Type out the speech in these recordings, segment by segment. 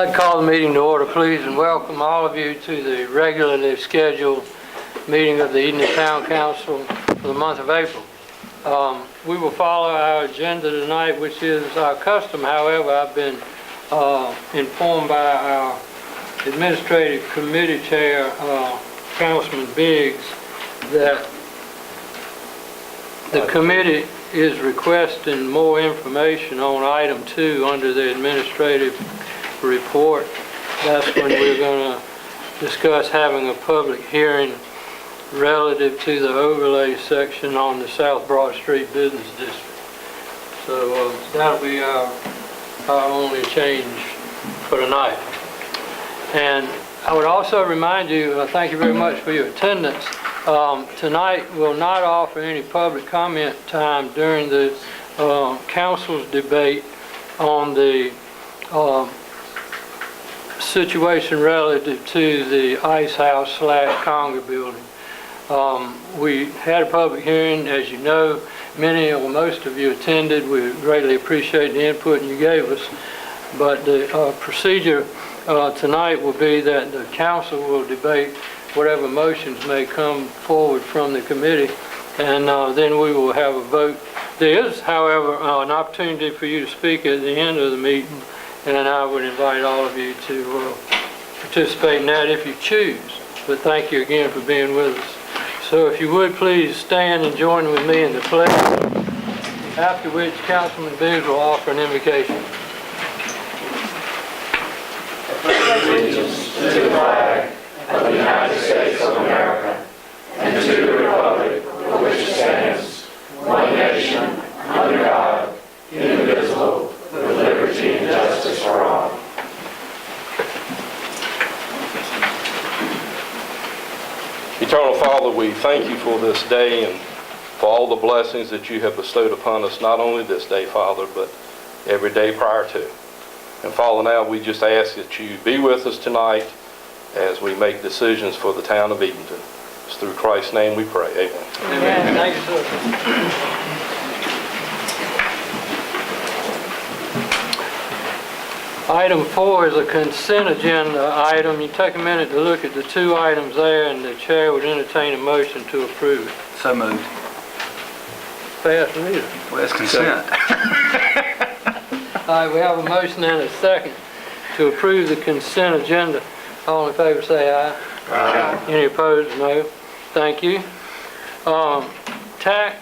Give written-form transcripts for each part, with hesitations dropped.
I'd like to call the meeting to order, please, and welcome all of you to the regularly scheduled meeting of the Edenton Town Council for the month of April. We will follow our agenda tonight, which is our custom. However, I've been informed by our Administrative Committee Chair, Councilman Biggs, that the committee is requesting more information on item 2 under the administrative report. That's when we're going to discuss having a public hearing relative to the overlay section on the South Broad Street Business District. So that'll be our only change for tonight. And I would also remind you, thank you very much for your attendance. Tonight we'll not offer any public comment time during the council's debate on the situation relative to the Ice House / Conga building. We had a public hearing, as you know. Many or most of you attended. We greatly appreciate the input you gave us. But the procedure tonight will be that the council will debate whatever motions may come forward from the committee, and then we will have a vote. There is, however, an opportunity for you to speak at the end of the meeting, and I would invite all of you to participate in that if you choose. But thank you again for being with us. So if you would please stand and join with me in the pledge, after which Councilman Biggs will offer an invocation. Allegiance to the flag of the United States of America and to the republic for which it stands, one nation, under God, indivisible, with liberty and justice for all. Eternal Father, we thank you for this day and for all the blessings that you have bestowed upon us, not only this day, Father, but every day prior to. And Father, now we just ask that you be with us tonight as we make decisions for the town of Edenton. It's through Christ's name we pray. Amen. Amen. Thank you, sir. Item 4 is a consent agenda item. You take a minute to look at the two items there, and the chair would entertain a motion to approve it. So moved. Fast reader. Well, it's consent. All right, we have a motion and a second to approve the consent agenda. All in favor say aye. Aye. Any opposed? No. Thank you. Tax,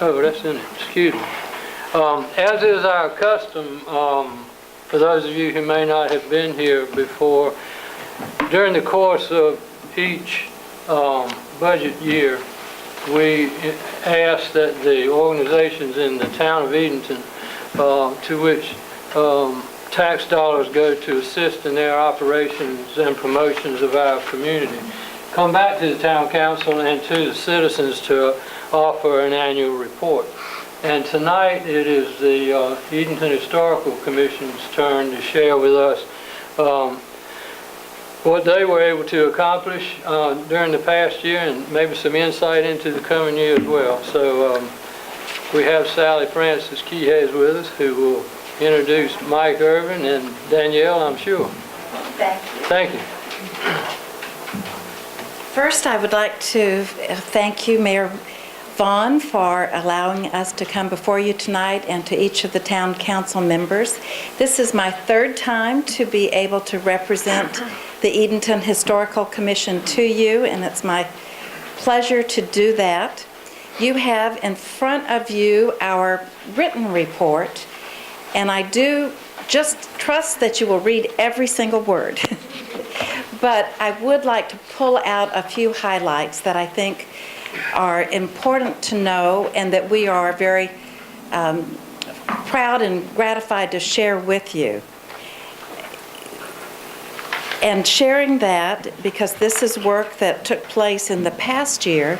that's in it, excuse me. As is our custom, for those of you who may not have been here before, during the course of each budget year, we ask that the organizations in the town of Edenton to which tax dollars go to assist in their operations and promotions of our community come back to the town council and to the citizens to offer an annual report. And tonight it is the Edenton Historical Commission's turn to share with us what they were able to accomplish during the past year, and maybe some insight into the coming year as well. So we have Sally Francis Keyes with us, who will introduce Mike Irvin and Danielle, I'm sure. Thank you. Thank you. First, I would like to thank you, Mayor Vaughn, for allowing us to come before you tonight, and to each of the town council members. This is my third time to be able to represent the Edenton Historical Commission to you, and it's my pleasure to do that. You have in front of you our written report, and I do just trust that you will read every single word. But I would like to pull out a few highlights that I think are important to know, and that we are very proud and gratified to share with you. And sharing that, because this is work that took place in the past year,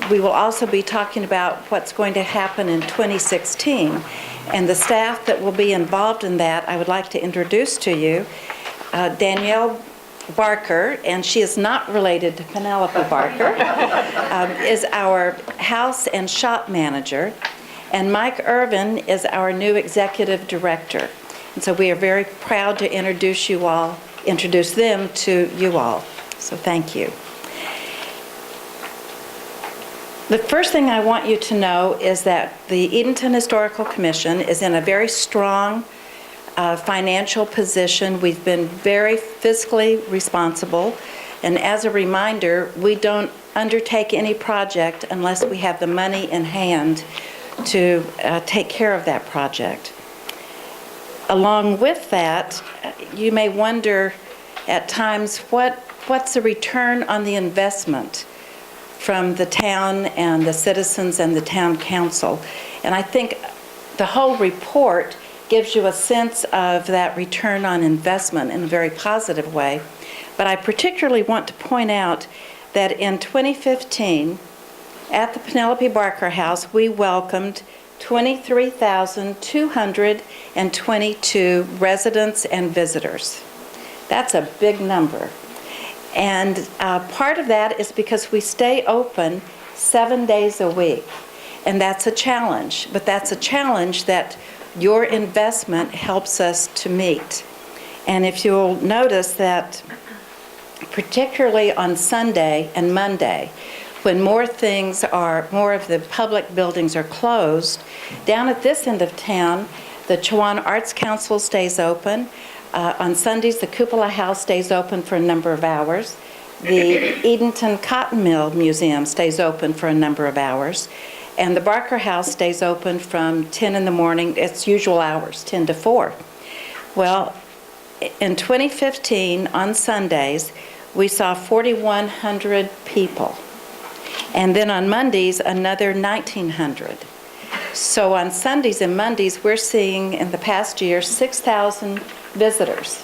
we will also be talking about what's going to happen in 2016. And the staff that will be involved in that, I would like to introduce to you Danielle Barker, and she is not related to Penelope Barker, is our house and shop manager, and Mike Irvin is our new executive director. And so we are very proud to introduce them to you all. So thank you. The first thing I want you to know is that the Edenton Historical Commission is in a very strong financial position. We've been very fiscally responsible, and as a reminder, we don't undertake any project unless we have the money in hand to take care of that project. Along with that, you may wonder at times what's the return on the investment from the town and the citizens and the town council. And I think the whole report gives you a sense of that return on investment in a very positive way. But I particularly want to point out that in 2015, at the Penelope Barker House, we welcomed 23,222 residents and visitors. That's a big number. And part of that is because we stay open 7 days a week. And that's a challenge, but that's a challenge that your investment helps us to meet. And if you'll notice that, particularly on Sunday and Monday, when more of the public buildings are closed, down at this end of town, the Chowan Arts Council stays open. On Sundays, the Cupola House stays open for a number of hours. The Edenton Cotton Mill Museum stays open for a number of hours. And the Barker House stays open from 10 in the morning, its usual hours, 10 to 4. Well, in 2015, on Sundays, we saw 4,100 people. And then on Mondays, another 1,900. So on Sundays and Mondays, we're seeing in the past year 6,000 visitors.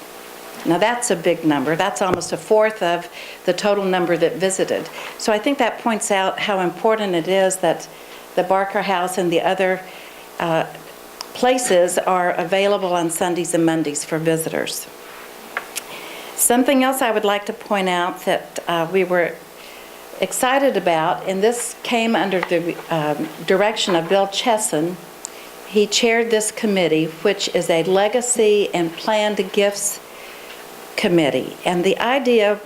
Now that's a big number. That's almost a fourth of the total number that visited. So I think that points out how important it is that the Barker House and the other places are available on Sundays and Mondays for visitors. Something else I would like to point out that we were excited about, and this came under the direction of Bill Chesson. He chaired this committee, which is a legacy and planned gifts committee. And the idea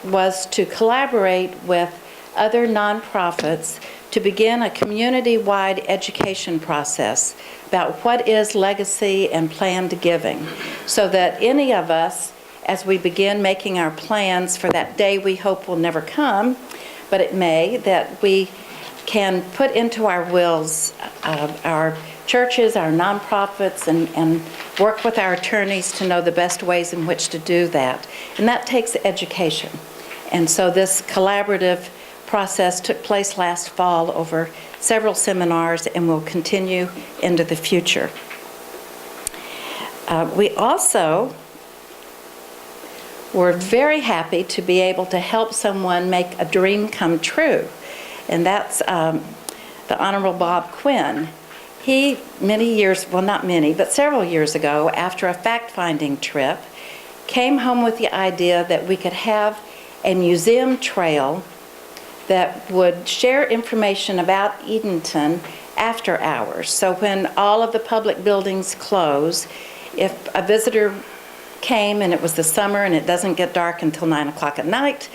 was to collaborate with other nonprofits to begin a community-wide education process about what is legacy and planned giving, so that any of us, as we begin making our plans for that day we hope will never come, but it may, that we can put into our wills our churches, our nonprofits, and work with our attorneys to know the best ways in which to do that. And that takes education. And so this collaborative process took place last fall over several seminars and will continue into the future. We also were very happy to be able to help someone make a dream come true. And that's the Honorable Bob Quinn. He, many years, well not many, but several years ago, after a fact-finding trip, came home with the idea that we could have a museum trail that would share information about Edenton after hours. So when all of the public buildings close, if a visitor came and it was the summer and it doesn't get dark until 9 o'clock at night,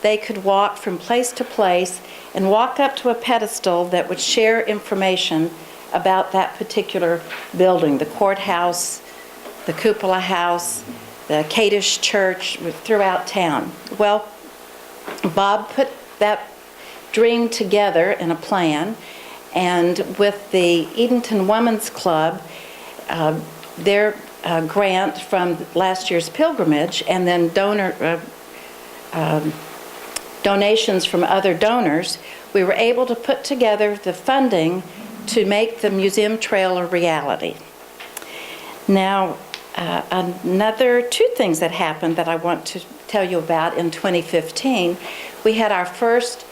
they could walk from place to place and walk up to a pedestal that would share information about that particular building, the courthouse, the Cupola House, the Cadish Church, throughout town. Well, Bob put that dream together in a plan, and with the Edenton Women's Club, their grant from last year's pilgrimage, and then donations from other donors, we were able to put together the funding to make the museum trail a reality. Now, two things that happened that I want to tell you about in 2015. We had our first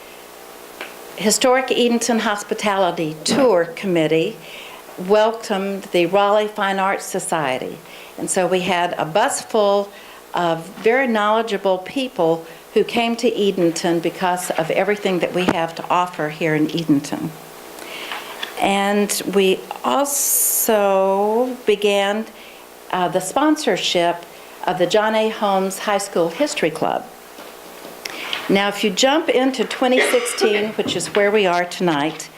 Historic Edenton Hospitality Tour Committee welcomed the Raleigh Fine Arts Society. And so we had a bus full of very knowledgeable people who came to Edenton because of everything that we have to offer here in Edenton. And we also began the sponsorship of the John A. Holmes High School History Club. Now, if you jump into 2016, which is where we are tonight,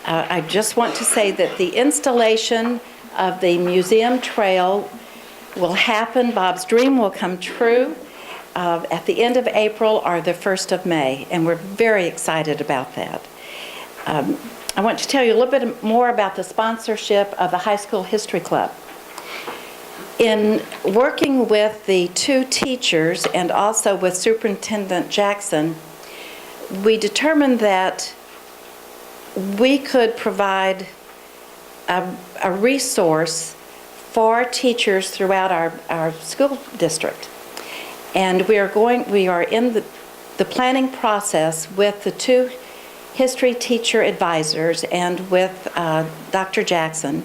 I just want to say that the installation of the museum trail will happen. Bob's dream will come true at the end of April or the 1st of May, and we're very excited about that. I want to tell you a little bit more about the sponsorship of the High School History Club. In working with the two teachers and also with Superintendent Jackson, we determined that we could provide a resource for teachers throughout our school district. And we are in the planning process with the two history teacher advisors and with Dr. Jackson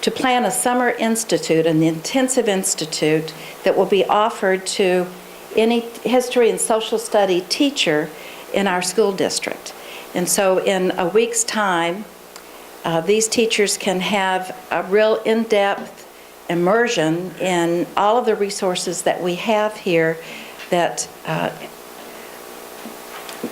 to plan a summer institute, an intensive institute that will be offered to any history and social study teacher in our school district. And so in a week's time, these teachers can have a real in-depth immersion in all of the resources that we have here that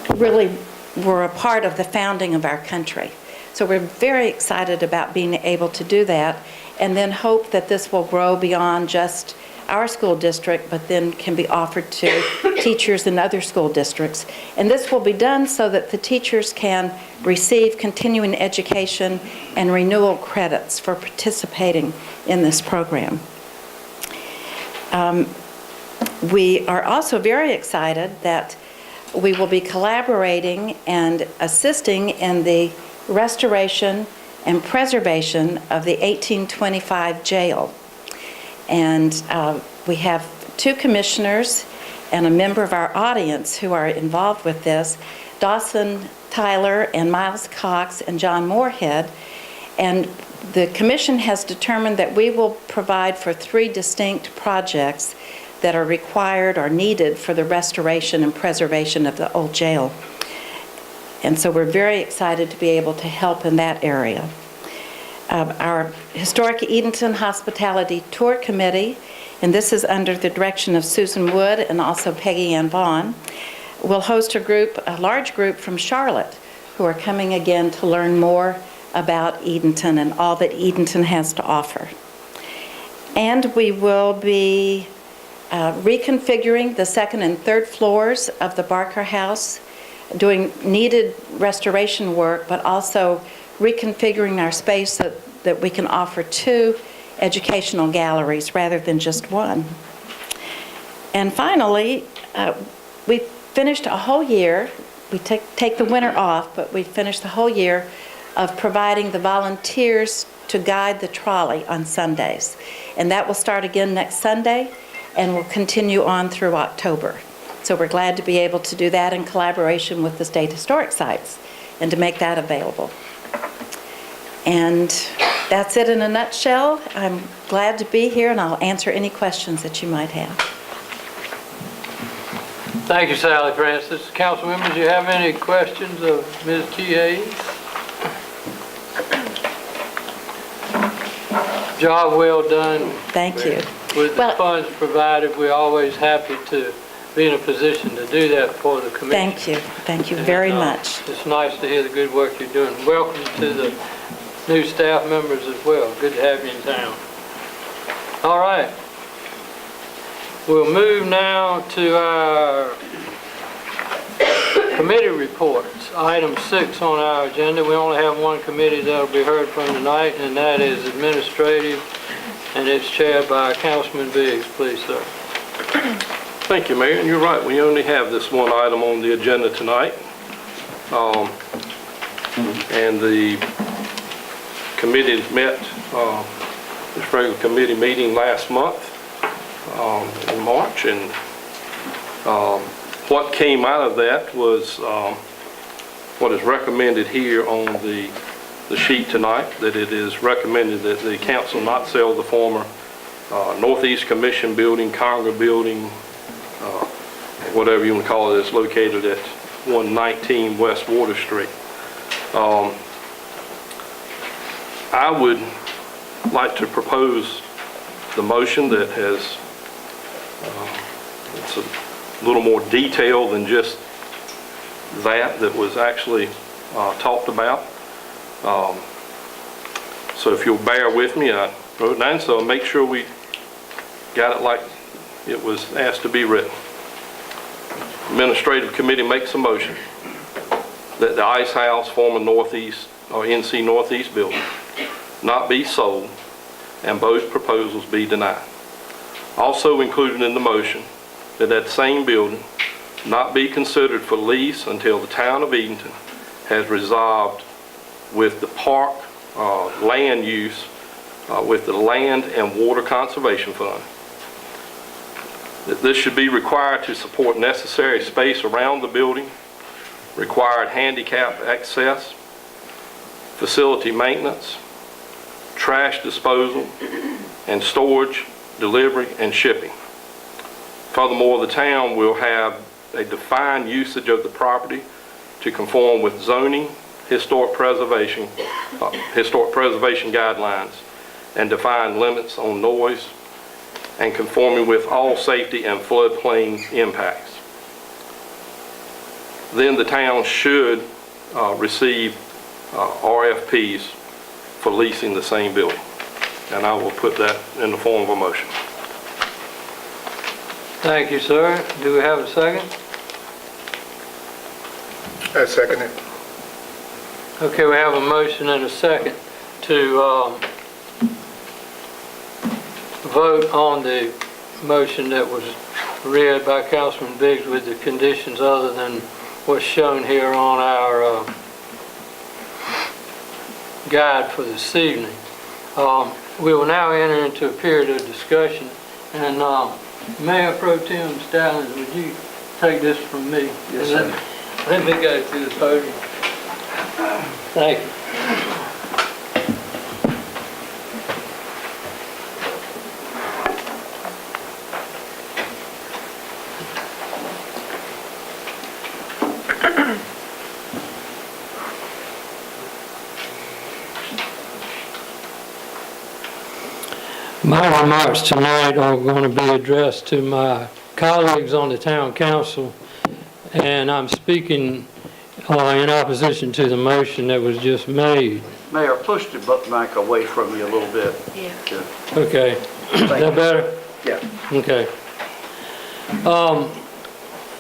really were a part of the founding of our country. So we're very excited about being able to do that, and then hope that this will grow beyond just our school district, but then can be offered to teachers in other school districts. And this will be done so that the teachers can receive continuing education and renewal credits for participating in this program. We are also very excited that we will be collaborating and assisting in the restoration and preservation of the 1825 jail. And we have two commissioners and a member of our audience who are involved with this, Dawson Tyler and Miles Cox and John Moorhead. And the commission has determined that we will provide for 3 distinct projects that are required or needed for the restoration and preservation of the old jail. And so we're very excited to be able to help in that area. Our Historic Edenton Hospitality Tour Committee, and this is under the direction of Susan Wood and also Peggy Ann Vaughn, will host a large group from Charlotte who are coming again to learn more about Edenton and all that Edenton has to offer. And we will be reconfiguring the 2nd and 3rd floors of the Barker House, doing needed restoration work, but also reconfiguring our space so that we can offer 2 educational galleries rather than just 1. And finally, we finished a whole year. We take the winter off, but we finished the whole year of providing the volunteers to guide the trolley on Sundays. And that will start again next Sunday and will continue on through October. So we're glad to be able to do that in collaboration with the State Historic Sites and to make that available. And that's it in a nutshell. I'm glad to be here, and I'll answer any questions that you might have. Thank you, Sally Francis. Council members, do you have any questions of Ms. T.A.? Job well done. Thank you. With the funds provided, we're always happy to be in a position to do that for the commission. Thank you. Thank you very much. It's nice to hear the good work you're doing. Welcome to the new staff members as well. Good to have you in town. All right. We'll move now to our committee reports. Item 6 on our agenda. We only have one committee that will be heard from tonight, and that is administrative, and it's chaired by Councilman Biggs. Please, sir. Thank you, Mayor. And you're right, we only have this one item on the agenda tonight. And the committee met, this regular committee meeting last month in March, and what came out of that was what is recommended here on the sheet tonight, that it is recommended that the council not sell the former Northeast Commission building, Conger building, whatever you want to call it, is located at 119 West Water Street. I would like to propose the motion that has, it's a little more detailed than just that was actually talked about. So if you'll bear with me, I wrote it down, so I'll make sure we got it like it was asked to be written. Administrative Committee makes a motion that the Ice House, former Northeast or NC Northeast building, not be sold and both proposals be denied. Also included in the motion that that same building not be considered for lease until the town of Edenton has resolved with the park land use with the Land and Water Conservation Fund. That this should be required to support necessary space around the building, required handicap access, facility maintenance, trash disposal, and storage, delivery, and shipping. Furthermore, the town will have a defined usage of the property to conform with zoning, historic preservation guidelines, and define limits on noise, and conforming with all safety and floodplain impacts. Then the town should receive RFPs for leasing the same building. And I will put that in the form of a motion. Thank you, sir. Do we have a second? I second it. Okay, we have a motion and a second to vote on the motion that was read by Councilman Biggs with the conditions other than what's shown here on our guide for this evening. We will now enter into a period of discussion, and Mayor Pro Tem Stallings, would you take this from me? Yes, sir. Let me go to the podium. Thank you. My remarks tonight are going to be addressed to my colleagues on the town council, and I'm speaking in opposition to the motion that was just made. Mayor, push the mic away from you a little bit. Yeah. Okay, is that better? Yeah. Okay.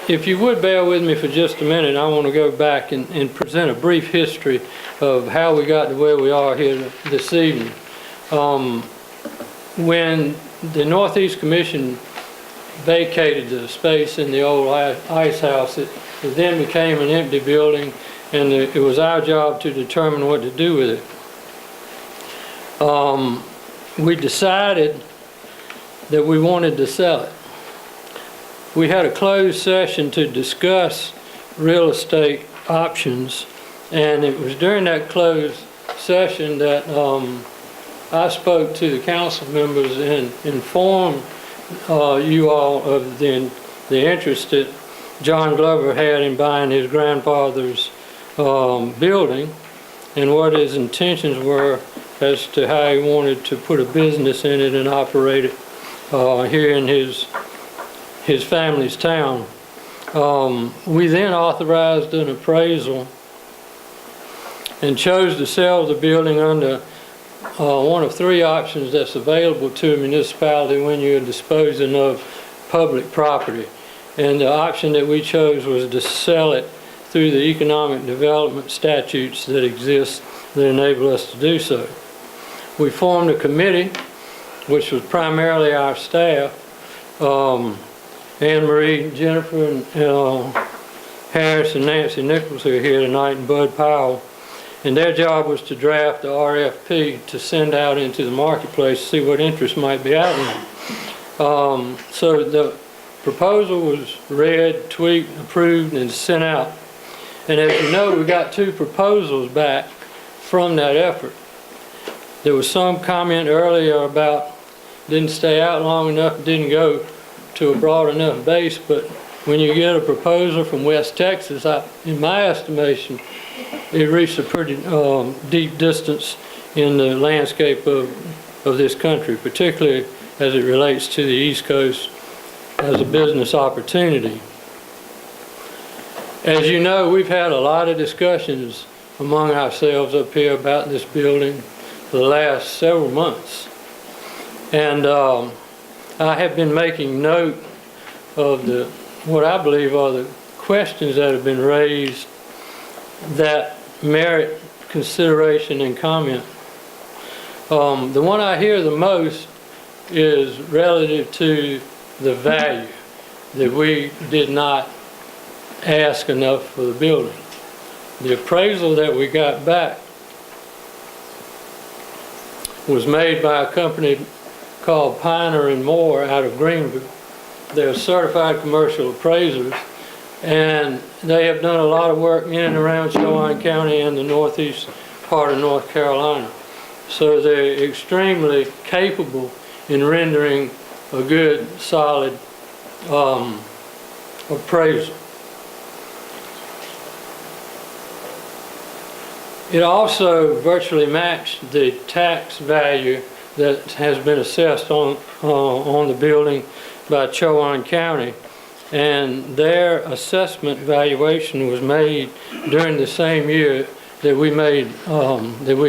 If you would bear with me for just a minute, I want to go back and present a brief history of how we got to where we are here this evening. When the Northeast Commission vacated the space in the old ice house, it then became an empty building, and it was our job to determine what to do with it. We decided that we wanted to sell it. We had a closed session to discuss real estate options, and it was during that closed session that I spoke to the council members and informed you all of the interest that John Glover had in buying his grandfather's building and what his intentions were as to how he wanted to put a business in it and operate it here in his family's town. We then authorized an appraisal and chose to sell the building under one of three options that's available to a municipality when you're disposing of public property. And the option that we chose was to sell it through the economic development statutes that exist that enable us to do so. We formed a committee, which was primarily our staff, Anne Marie, Jennifer, and Harris and Nancy Nichols, who are here tonight, and Bud Powell. And their job was to draft the RFP to send out into the marketplace to see what interest might be out there. So the proposal was read, tweaked, approved, and sent out. And as you know, we got two proposals back from that effort. There was some comment earlier about didn't stay out long enough, didn't go to a broad enough base, but when you get a proposal from West Texas, in my estimation, it reached a pretty deep distance in the landscape of this country, particularly as it relates to the East Coast as a business opportunity. As you know, we've had a lot of discussions among ourselves up here about this building for the last several months. And I have been making note of what I believe are the questions that have been raised that merit consideration and comment. The one I hear the most is relative to the value, that we did not ask enough for the building. The appraisal that we got back was made by a company called Piner and Moore out of Greenville. They're certified commercial appraisers, and they have done a lot of work in and around Chowan County and the northeast part of North Carolina. So they're extremely capable in rendering a good, solid appraisal. It also virtually matched the tax value that has been assessed on the building by Chowan County, and their assessment valuation was made during the same year that we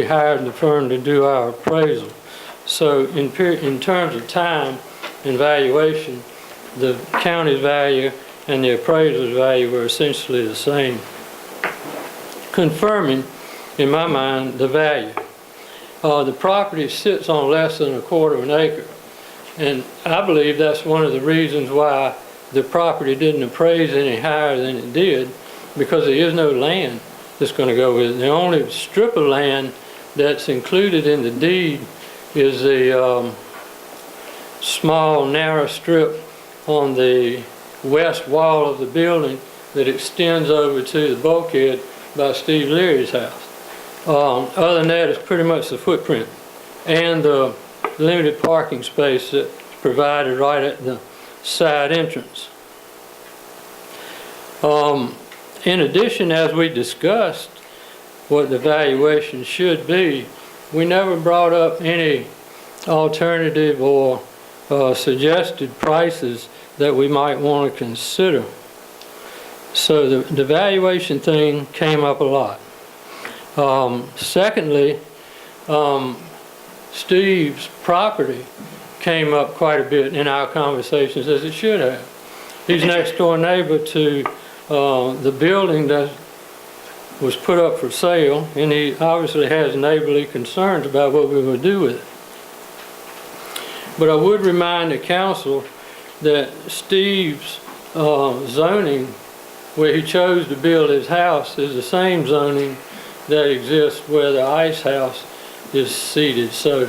hired the firm to do our appraisal. So in terms of time and valuation, the county's value and the appraiser's value were essentially the same, confirming, in my mind, the value. The property sits on less than 1/4 of an acre, and I believe that's one of the reasons why the property didn't appraise any higher than it did, because there is no land that's going to go with it. The only strip of land that's included in the deed is the small, narrow strip on the west wall of the building that extends over to the bulkhead by Steve Leary's house. Other than that, it's pretty much the footprint and the limited parking space that's provided right at the side entrance. In addition, as we discussed what the valuation should be, we never brought up any alternative or suggested prices that we might want to consider. So the valuation thing came up a lot. Secondly, Steve's property came up quite a bit in our conversations, as it should have. He's next door neighbor to the building that was put up for sale, and he obviously has neighborly concerns about what we're going to do with it. But I would remind the council that Steve's zoning, where he chose to build his house, is the same zoning that exists where the ice house is seated. So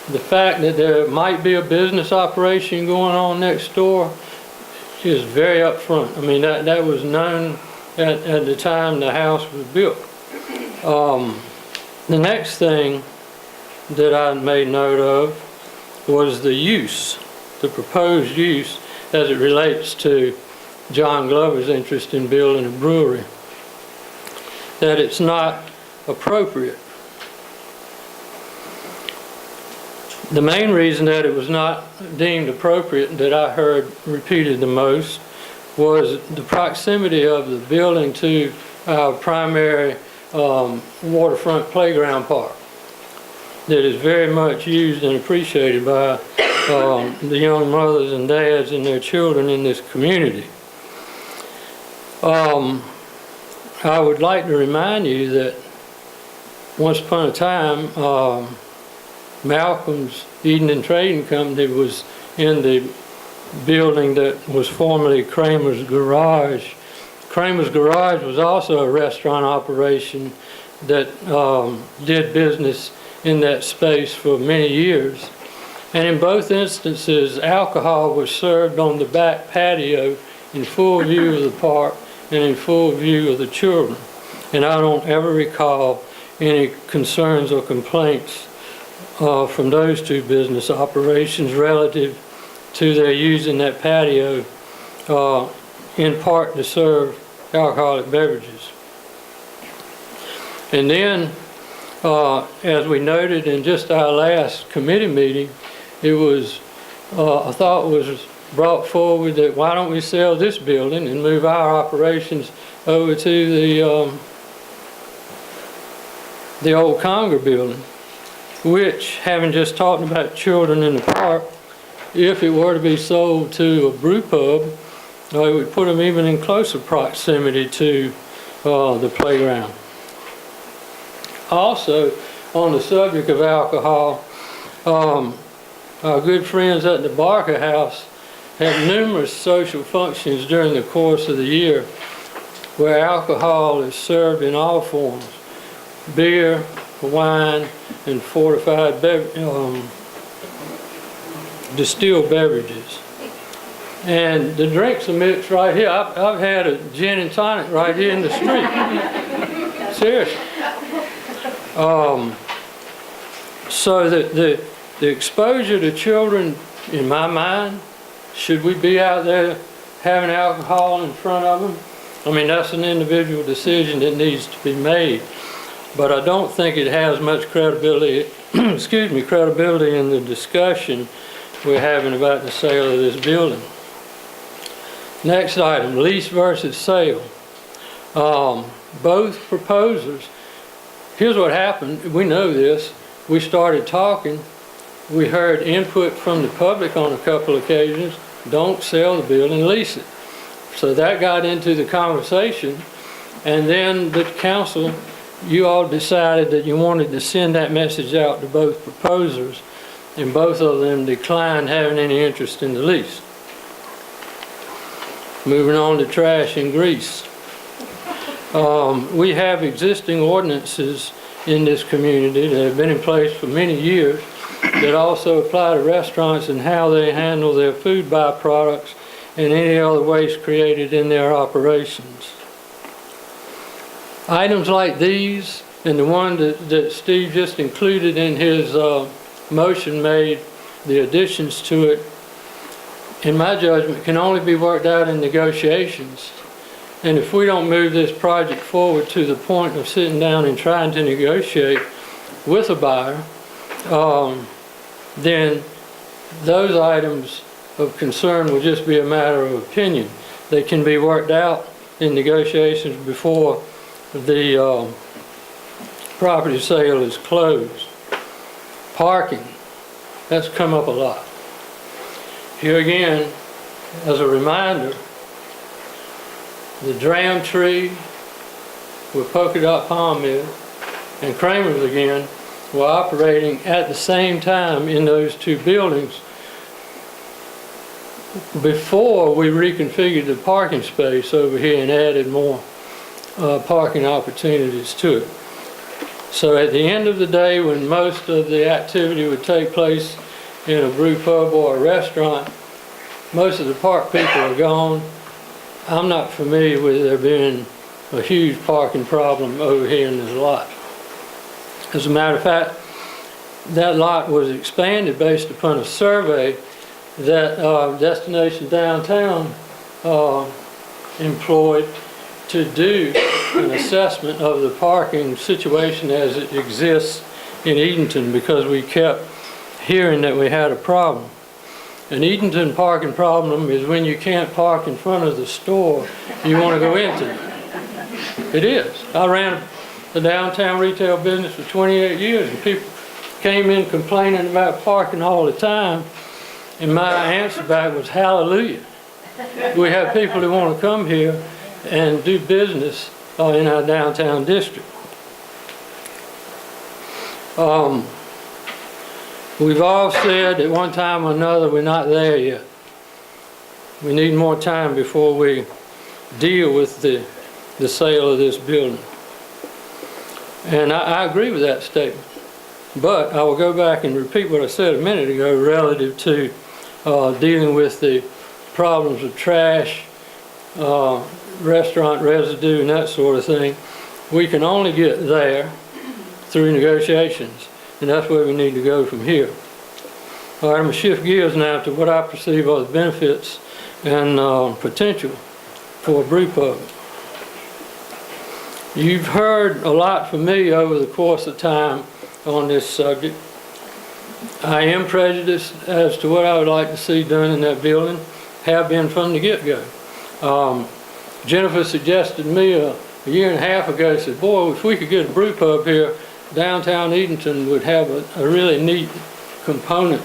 the fact that there might be a business operation going on next door is very upfront. I mean, that was known at the time the house was built. The next thing that I made note of was the use, the proposed use as it relates to John Glover's interest in building a brewery, that it's not appropriate. The main reason that it was not deemed appropriate, that I heard repeated the most, was the proximity of the building to our primary waterfront playground park that is very much used and appreciated by the young mothers and dads and their children in this community. I would like to remind you that once upon a time, Malcolm's Edenton Trading Company was in the building that was formerly Kramer's Garage. Kramer's Garage was also a restaurant operation that did business in that space for many years. And in both instances, alcohol was served on the back patio in full view of the park and in full view of the children. And I don't ever recall any concerns or complaints from those two business operations relative to their using that patio in part to serve alcoholic beverages. And then, as we noted in just our last committee meeting, it was a thought was brought forward that why don't we sell this building and move our operations over to the old Conger building, which, having just talked about children in the park, if it were to be sold to a brew pub, it would put them even in closer proximity to the playground. Also, on the subject of alcohol, our good friends at the Barker House have numerous social functions during the course of the year where alcohol is served in all forms: beer, wine, and fortified distilled beverages. And the drinks are mixed right here. I've had a gin and tonic right here in the street. Seriously. So the exposure to children, in my mind, should we be out there having alcohol in front of them? I mean, that's an individual decision that needs to be made. But I don't think it has much credibility, credibility in the discussion we're having about the sale of this building. Next item, lease versus sale. Both proposers, here's what happened. We know this. We started talking. We heard input from the public on a couple of occasions. Don't sell the building, lease it. So that got into the conversation. And then the council, you all decided that you wanted to send that message out to both proposers, and both of them declined having any interest in the lease. Moving on to trash and grease. We have existing ordinances in this community that have been in place for many years that also apply to restaurants and how they handle their food byproducts and any other waste created in their operations. Items like these, and the one that Steve just included in his motion made, the additions to it, in my judgment, can only be worked out in negotiations. And if we don't move this project forward to the point of sitting down and trying to negotiate with a buyer, then those items of concern will just be a matter of opinion. They can be worked out in negotiations before the property sale is closed. Parking, that's come up a lot. Here again, as a reminder, the Dram Tree where Polka Dot Palm is and Kramer's again were operating at the same time in those two buildings before we reconfigured the parking space over here and added more parking opportunities to it. So at the end of the day, when most of the activity would take place in a brew pub or a restaurant, most of the park people are gone. I'm not familiar with there being a huge parking problem over here in this lot. As a matter of fact, that lot was expanded based upon a survey that Destination Downtown employed to do an assessment of the parking situation as it exists in Edenton, because we kept hearing that we had a problem. An Edenton parking problem is when you can't park in front of the store you want to go into. It is. I ran the downtown retail business for 28 years, and people came in complaining about parking all the time, and my answer back was, hallelujah. We have people who want to come here and do business in our downtown district. We've all said at one time or another we're not there yet. We need more time before we deal with the sale of this building. And I agree with that statement. But I will go back and repeat what I said a minute ago relative to dealing with the problems of trash, restaurant residue, and that sort of thing. We can only get there through negotiations, and that's where we need to go from here. All right, I'm going to shift gears now to what I perceive are the benefits and potential for a brew pub. You've heard a lot from me over the course of time on this subject. I am prejudiced as to what I would like to see done in that building, have been from the get-go. Jennifer suggested to me a year and a half ago, said, boy, if we could get a brew pub here, downtown Edenton would have a really neat component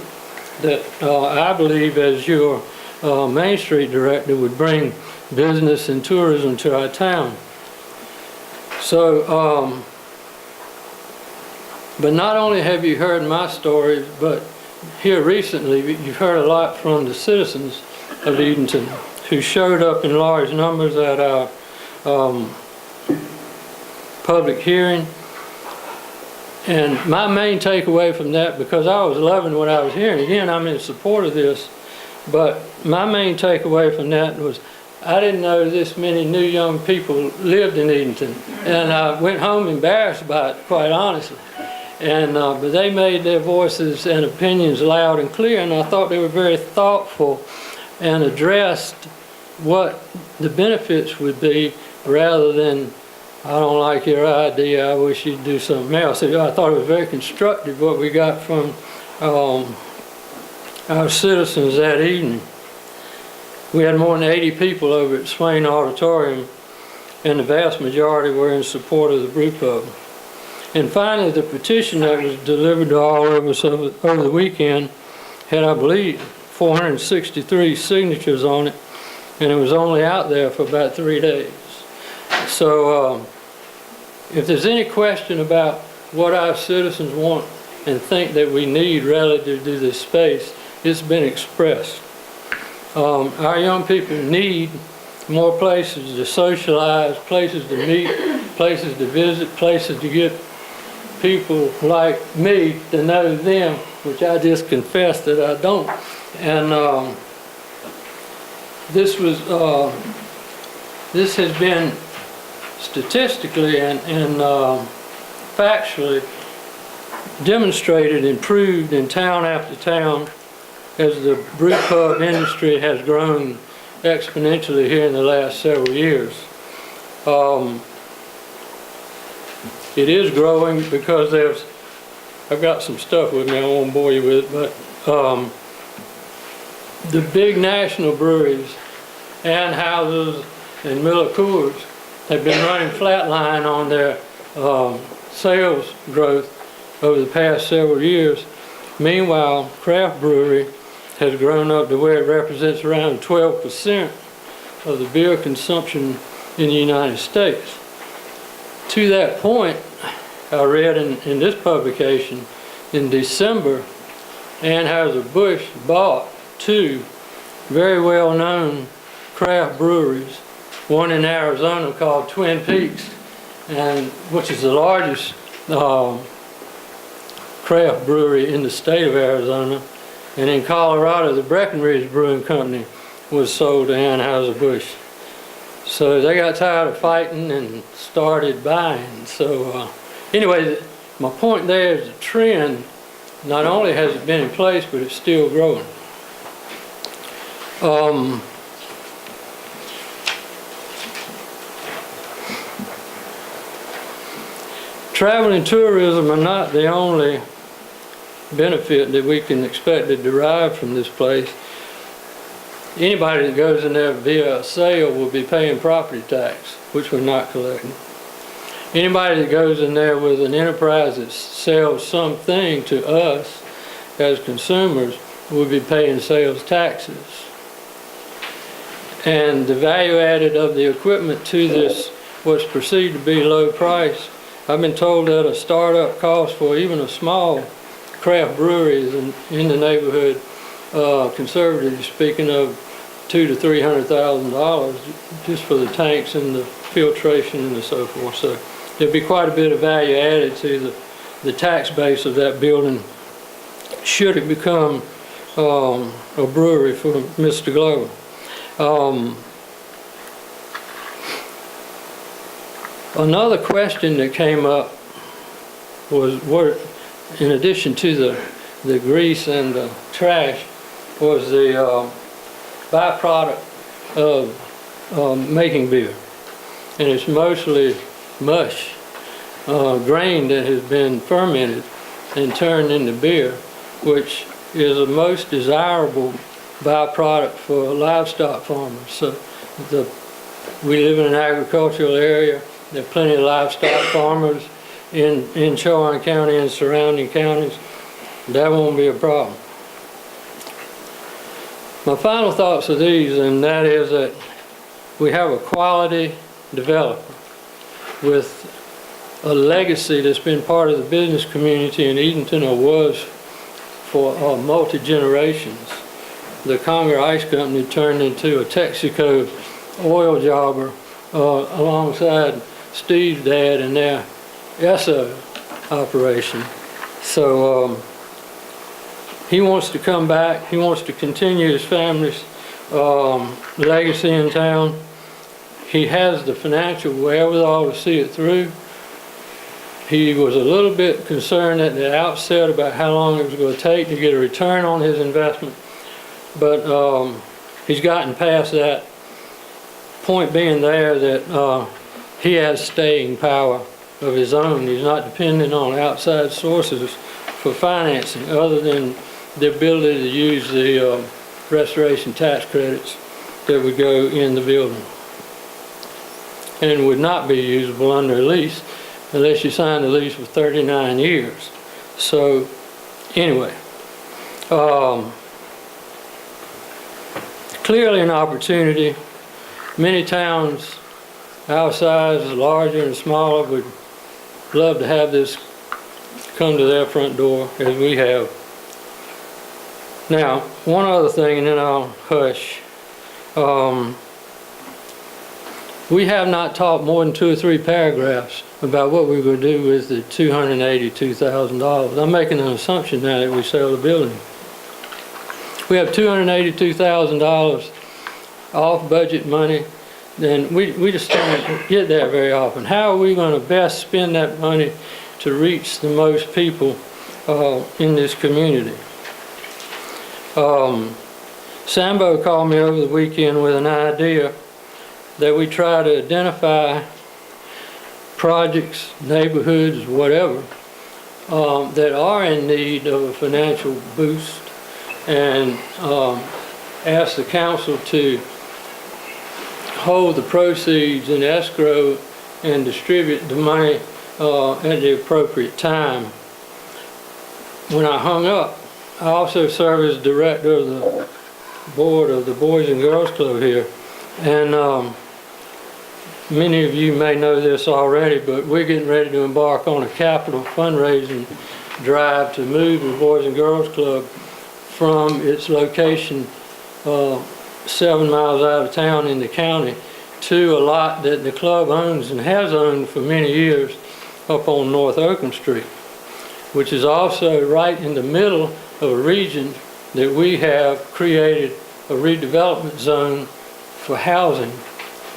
that I believe, as your Main Street director, would bring business and tourism to our town. So, but not only have you heard my stories, but here recently you've heard a lot from the citizens of Edenton who showed up in large numbers at our public hearing. And my main takeaway from that, because I was loving what I was hearing, again, I'm in support of this, but my main takeaway from that was I didn't know this many new young people lived in Edenton. And I went home embarrassed by it, quite honestly. And but they made their voices and opinions loud and clear, and I thought they were very thoughtful and addressed what the benefits would be, rather than, I don't like your idea, I wish you'd do something else. I thought it was very constructive what we got from our citizens that evening. We had more than 80 people over at Swain Auditorium, and the vast majority were in support of the brew pub. And finally, the petition that was delivered to all of us over the weekend had, I believe, 463 signatures on it, and it was only out there for about 3 days. So if there's any question about what our citizens want and think that we need relative to this space, it's been expressed. Our young people need more places to socialize, places to meet, places to visit, places to get people like me to know them, which I just confessed that I don't. And this has been statistically and factually demonstrated and proved in town after town as the brew pub industry has grown exponentially here in the last several years. It is growing because I've got some stuff with me I won't bore you with, but the big national breweries, Anheuser's and Miller Coors, have been running flatline on their sales growth over the past several years. Meanwhile, craft brewery has grown up to where it represents around 12% of the beer consumption in the United States. To that point, I read in this publication, in December, Anheuser-Busch bought 2 very well-known craft breweries, one in Arizona called Twin Peaks, and which is the largest craft brewery in the state of Arizona, and in Colorado, the Breckenridge Brewing Company was sold to Anheuser-Busch. So they got tired of fighting and started buying. So anyway, my point there is the trend, not only has it been in place, but it's still growing. Travel and tourism are not the only benefit that we can expect to derive from this place. Anybody that goes in there via a sale will be paying property tax, which we're not collecting. Anybody that goes in there with an enterprise that sells something to us as consumers will be paying sales taxes. And the value added of the equipment to this, what's perceived to be low price, I've been told that a startup cost for even a small craft brewery is in the neighborhood, conservatively speaking, of $200,000 to $300,000 just for the tanks and the filtration and so forth. So there'll be quite a bit of value added to the tax base of that building should it become a brewery for Mr. Glover. Another question that came up was, what, in addition to the grease and the trash, was the byproduct of making beer. And it's mostly mush, grain that has been fermented and turned into beer. which is the most desirable byproduct for livestock farmers. So we live in an agricultural area. There are plenty of livestock farmers in Chowan County and surrounding counties. That won't be a problem. My final thoughts are these, and that is that we have a quality developer with a legacy that's been part of the business community in Edenton, or was for multi-generations. The Conger Ice Company turned into a Texaco oil jobber alongside Steve's dad in their Esso operation. So he wants to come back. He wants to continue his family's legacy in town. He has the financial wherewithal to see it through. He was a little bit concerned at the outset about how long it was going to take to get a return on his investment, but he's gotten past that. Point being there that he has staying power of his own. He's not dependent on outside sources for financing other than the ability to use the restoration tax credits that would go in the building and would not be usable under a lease unless you sign the lease for 39 years. So anyway, clearly an opportunity. Many towns our size, larger and smaller, would love to have this come to their front door as we have. Now, one other thing, and then I'll hush. We have not talked more than 2 or 3 paragraphs about what we're going to do with the $282,000. I'm making an assumption now that we sell the building. We have $282,000 off budget money, then we just don't get that very often. How are we going to best spend that money to reach the most people in this community? Sambo called me over the weekend with an idea that we try to identify projects, neighborhoods, whatever, that are in need of a financial boost, and ask the council to hold the proceeds in escrow and distribute the money at the appropriate time. When I hung up, I also serve as director of the board of the Boys and Girls Club here, and many of you may know this already, but we're getting ready to embark on a capital fundraising drive to move the Boys and Girls Club from its location 7 miles out of town in the county to a lot that the club owns and has owned for many years up on North Oakland Street, which is also right in the middle of a region that we have created a redevelopment zone for housing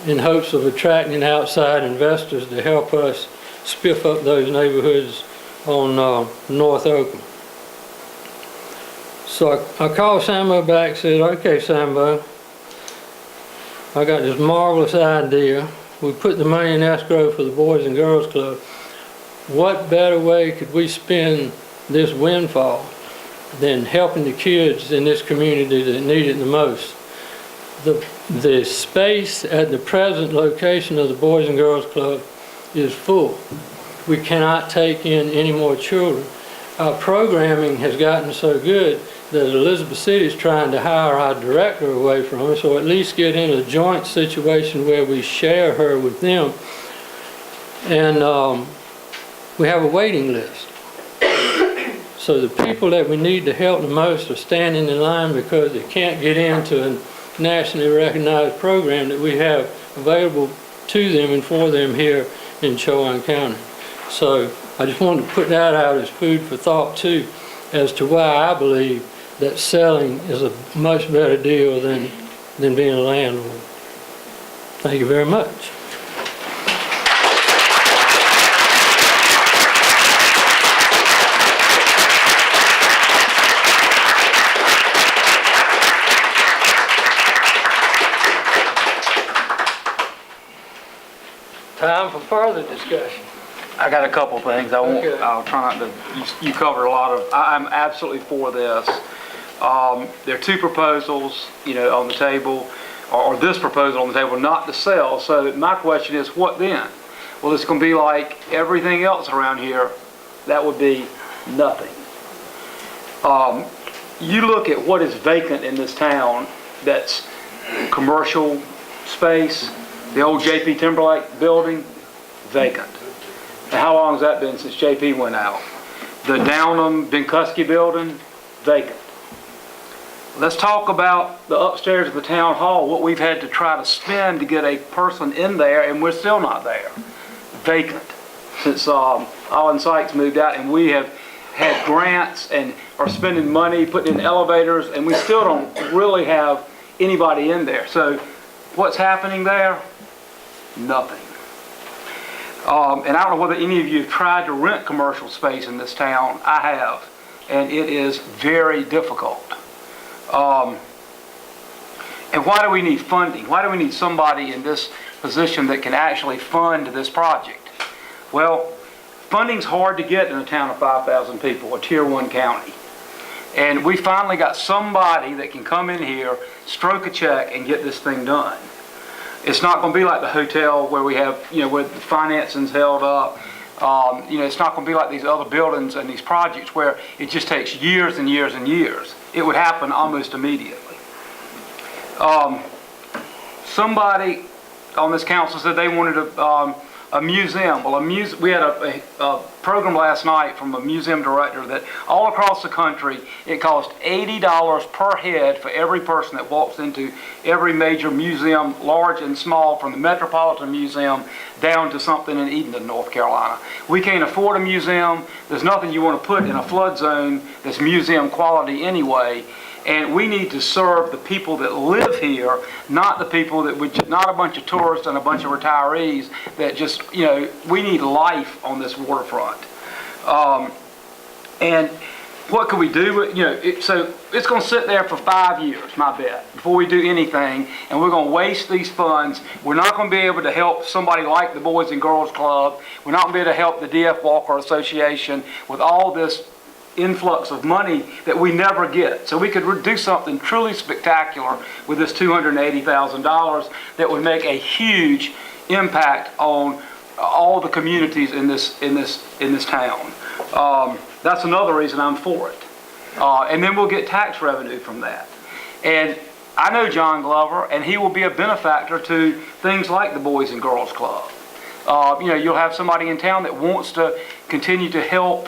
in hopes of attracting outside investors to help us spiff up those neighborhoods on North Oakland. So I called Sambo back and said, okay, Sambo, I got this marvelous idea. We put the money in escrow for the Boys and Girls Club. What better way could we spend this windfall than helping the kids in this community that need it the most? The space at the present location of the Boys and Girls Club is full. We cannot take in any more children. Our programming has gotten so good that Elizabeth City is trying to hire our director away from us, or at least get in a joint situation where we share her with them. And we have a waiting list. So the people that we need to help the most are standing in line because they can't get into a nationally recognized program that we have available to them and for them here in Chowan County. So I just wanted to put that out as food for thought too, as to why I believe that selling is a much better deal than being a landlord. Thank you very much. Time for further discussion. I got a couple things. I won't, Okay. I'll try not to, you covered a lot of, I'm absolutely for this. There are two proposals, on the table, or this proposal on the table, not to sell. So my question is, what then? Well, it's going to be like everything else around here. That would be nothing. You look at what is vacant in this town that's commercial space, the old J.P. Timberlake building, vacant. And how long has that been since J.P. went out? The Downham Binkowski building, vacant. Let's talk about the upstairs of the town hall, what we've had to try to spend to get a person in there, and we're still not there. Vacant. Since Alan Sykes moved out, and we have had grants and are spending money, putting in elevators, and we still don't really have anybody in there. So what's happening there? Nothing. And I don't know whether any of you have tried to rent commercial space in this town. I have, and it is very difficult. And why do we need funding? Why do we need somebody in this position that can actually fund this project? Well, funding's hard to get in a town of 5,000 people, a tier 1 county. And we finally got somebody that can come in here, stroke a check, and get this thing done. It's not going to be like the hotel where we have, where the financing's held up. It's not going to be like these other buildings and these projects where it just takes years and years and years. It would happen almost immediately. Somebody on this council said they wanted a museum. Well, we had a program last night from a museum director that all across the country, it costs $80 per head for every person that walks into every major museum, large and small, from the Metropolitan Museum down to something in Edenton, North Carolina. We can't afford a museum. There's nothing you want to put in a flood zone that's museum quality anyway. And we need to serve the people that live here, not the people that not a bunch of tourists and a bunch of retirees that just, we need life on this waterfront. And what can we do? So it's going to sit there for 5 years, my bet, before we do anything, and we're going to waste these funds. We're not going to be able to help somebody like the Boys and Girls Club. We're not going to be able to help the D.F. Walker Association with all this influx of money that we never get. So we could do something truly spectacular with this $280,000 that would make a huge impact on all the communities in this town. That's another reason I'm for it. And then we'll get tax revenue from that. And I know John Glover, and he will be a benefactor to things like the Boys and Girls Club. You'll have somebody in town that wants to continue to help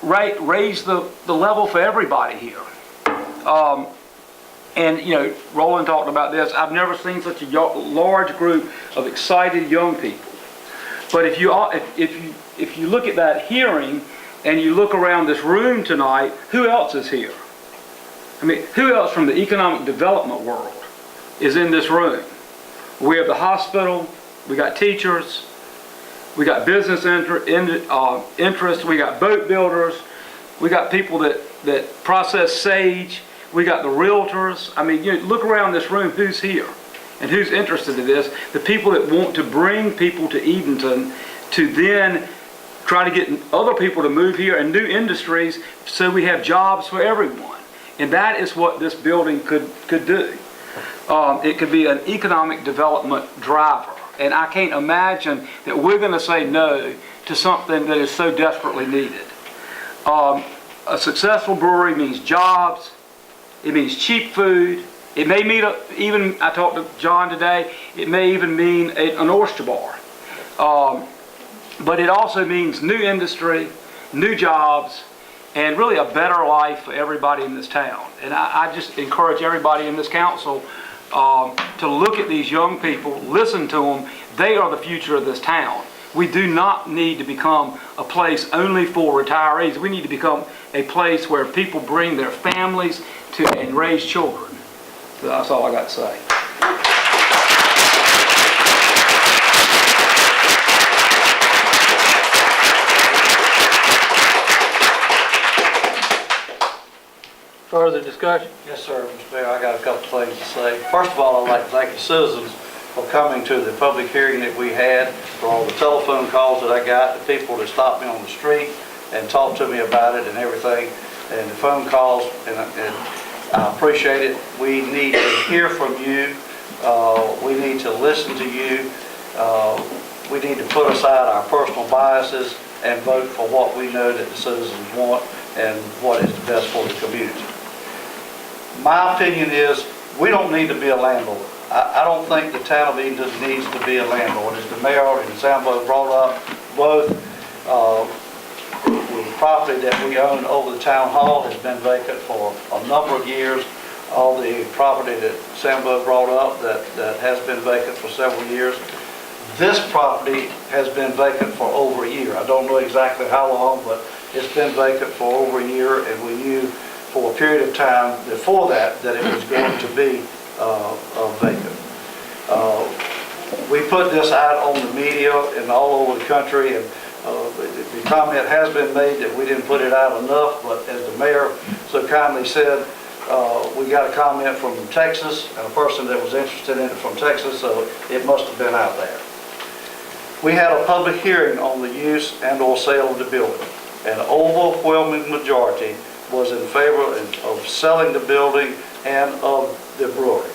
raise the level for everybody here. And Roland talked about this. I've never seen such a large group of excited young people. But if you look at that hearing and you look around this room tonight, who else is here? I mean, who else from the economic development world is in this room? We have the hospital, we got teachers, we got business interests, we got boat builders, we got people that process sage, we got the realtors. I mean, look around this room, who's here and who's interested in this? The people that want to bring people to Edenton to then try to get other people to move here and new industries so we have jobs for everyone. And that is what this building could do. It could be an economic development driver. And I can't imagine that we're going to say no to something that is so desperately needed. A successful brewery means jobs. It means cheap food. It may mean, I talked to John today, it may even mean an oyster bar. But it also means new industry, new jobs, and really a better life for everybody in this town. And I just encourage everybody in this council to look at these young people, listen to them. They are the future of this town. We do not need to become a place only for retirees. We need to become a place where people bring their families to and raise children. So that's all I got to say. Further discussion? Yes, sir, Mr. Mayor, I got a couple things to say. First of all, I'd like to thank the citizens for coming to the public hearing that we had, for all the telephone calls that I got, the people that stopped me on the street and talked to me about it and everything, and the phone calls, and I appreciate it. We need to hear from you. We need to listen to you. We need to put aside our personal biases and vote for what we know that the citizens want and what is the best for the community. My opinion is we don't need to be a landlord. I don't think the town of Edenton needs to be a landlord. As the mayor and Sambo brought up, both the property that we own over the town hall has been vacant for a number of years. All the property that Sambo brought up that has been vacant for several years. This property has been vacant for over a year. I don't know exactly how long, but it's been vacant for over a year, and we knew for a period of time before that it was going to be vacant. We put this out on the media and all over the country, and the comment has been made that we didn't put it out enough, but as the mayor so kindly said, we got a comment from Texas, and a person that was interested in it from Texas, so it must have been out there. We had a public hearing on the use and or sale of the building. An overwhelming majority was in favor of selling the building and of the brewery.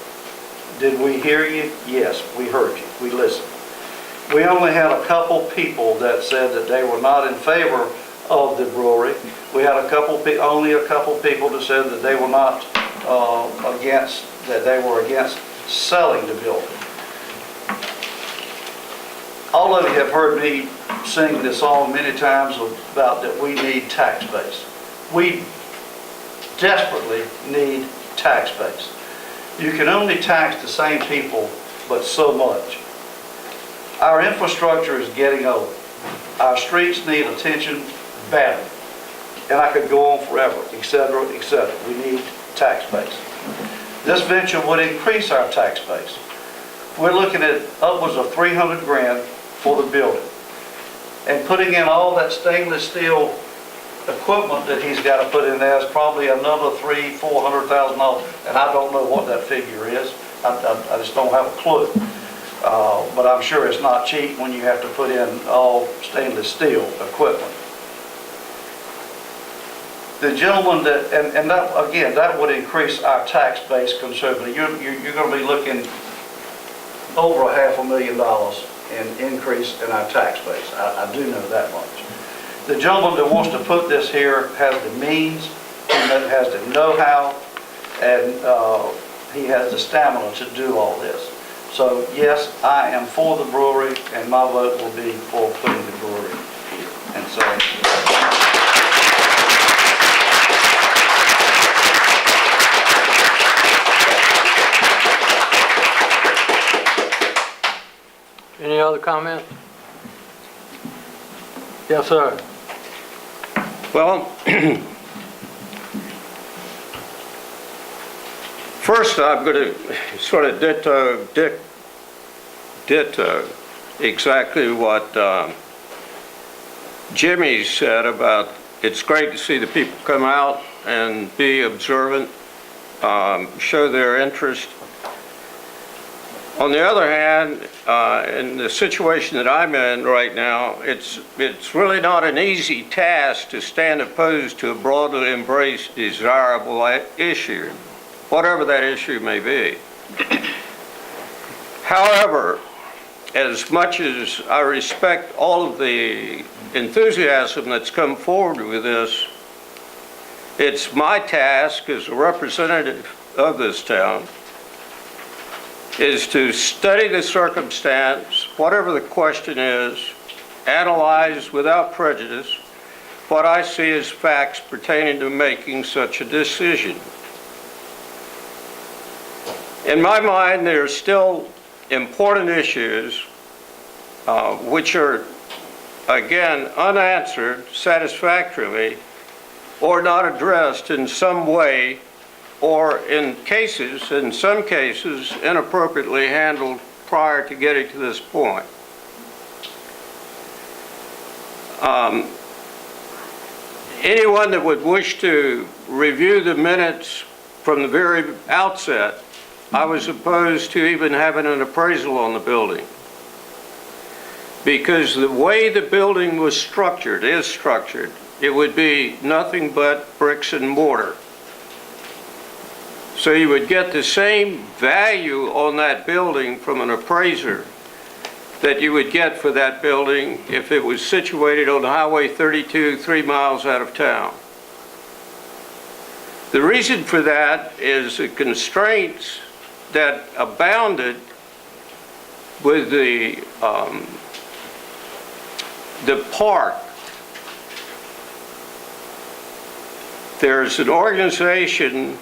Did we hear you? Yes, we heard you. We listened. We only had a couple people that said that they were not in favor of the brewery. We had only a couple people that said that they were not against selling the building. All of you have heard me sing this song many times about that we need tax base. We desperately need tax base. You can only tax the same people, but so much. Our infrastructure is getting old. Our streets need attention badly. And I could go on forever, etc., etc. We need tax base. This venture would increase our tax base. We're looking at upwards of $300 grand for the building. And putting in all that stainless steel equipment that he's got to put in there is probably another $300,000-$400,000, and I don't know what that figure is. I just don't have a clue. But I'm sure it's not cheap when you have to put in all stainless steel equipment. The gentleman and that, again, that would increase our tax base considerably. You're going to be looking over $500,000 in increase in our tax base. I do know that much. The gentleman that wants to put this here has the means, has the know-how, and he has the stamina to do all this. So yes, I am for the brewery, and my vote will be for putting the brewery here. And so. Any other comments? Yes, sir. Well, first I'm going to sort of ditto exactly what Jimmy said about it's great to see the people come out and be observant, show their interest. On the other hand, in the situation that I'm in right now, it's really not an easy task to stand opposed to a broadly embraced desirable issue, whatever that issue may be. However, as much as I respect all of the enthusiasm that's come forward with this, it's my task as a representative of this town is to study the circumstance, whatever the question is, analyze without prejudice what I see as facts pertaining to making such a decision. In my mind, there are still important issues which are, again, unanswered satisfactorily or not addressed in some way, or in some cases, inappropriately handled prior to getting to this point. Anyone that would wish to review the minutes from the very outset I was opposed to even having an appraisal on the building. Because the way the building was structured, is structured, it would be nothing but bricks and mortar. So you would get the same value on that building from an appraiser that you would get for that building if it was situated on Highway 32, 3 miles out of town. The reason for that is the constraints that abounded with the park. There's an organization,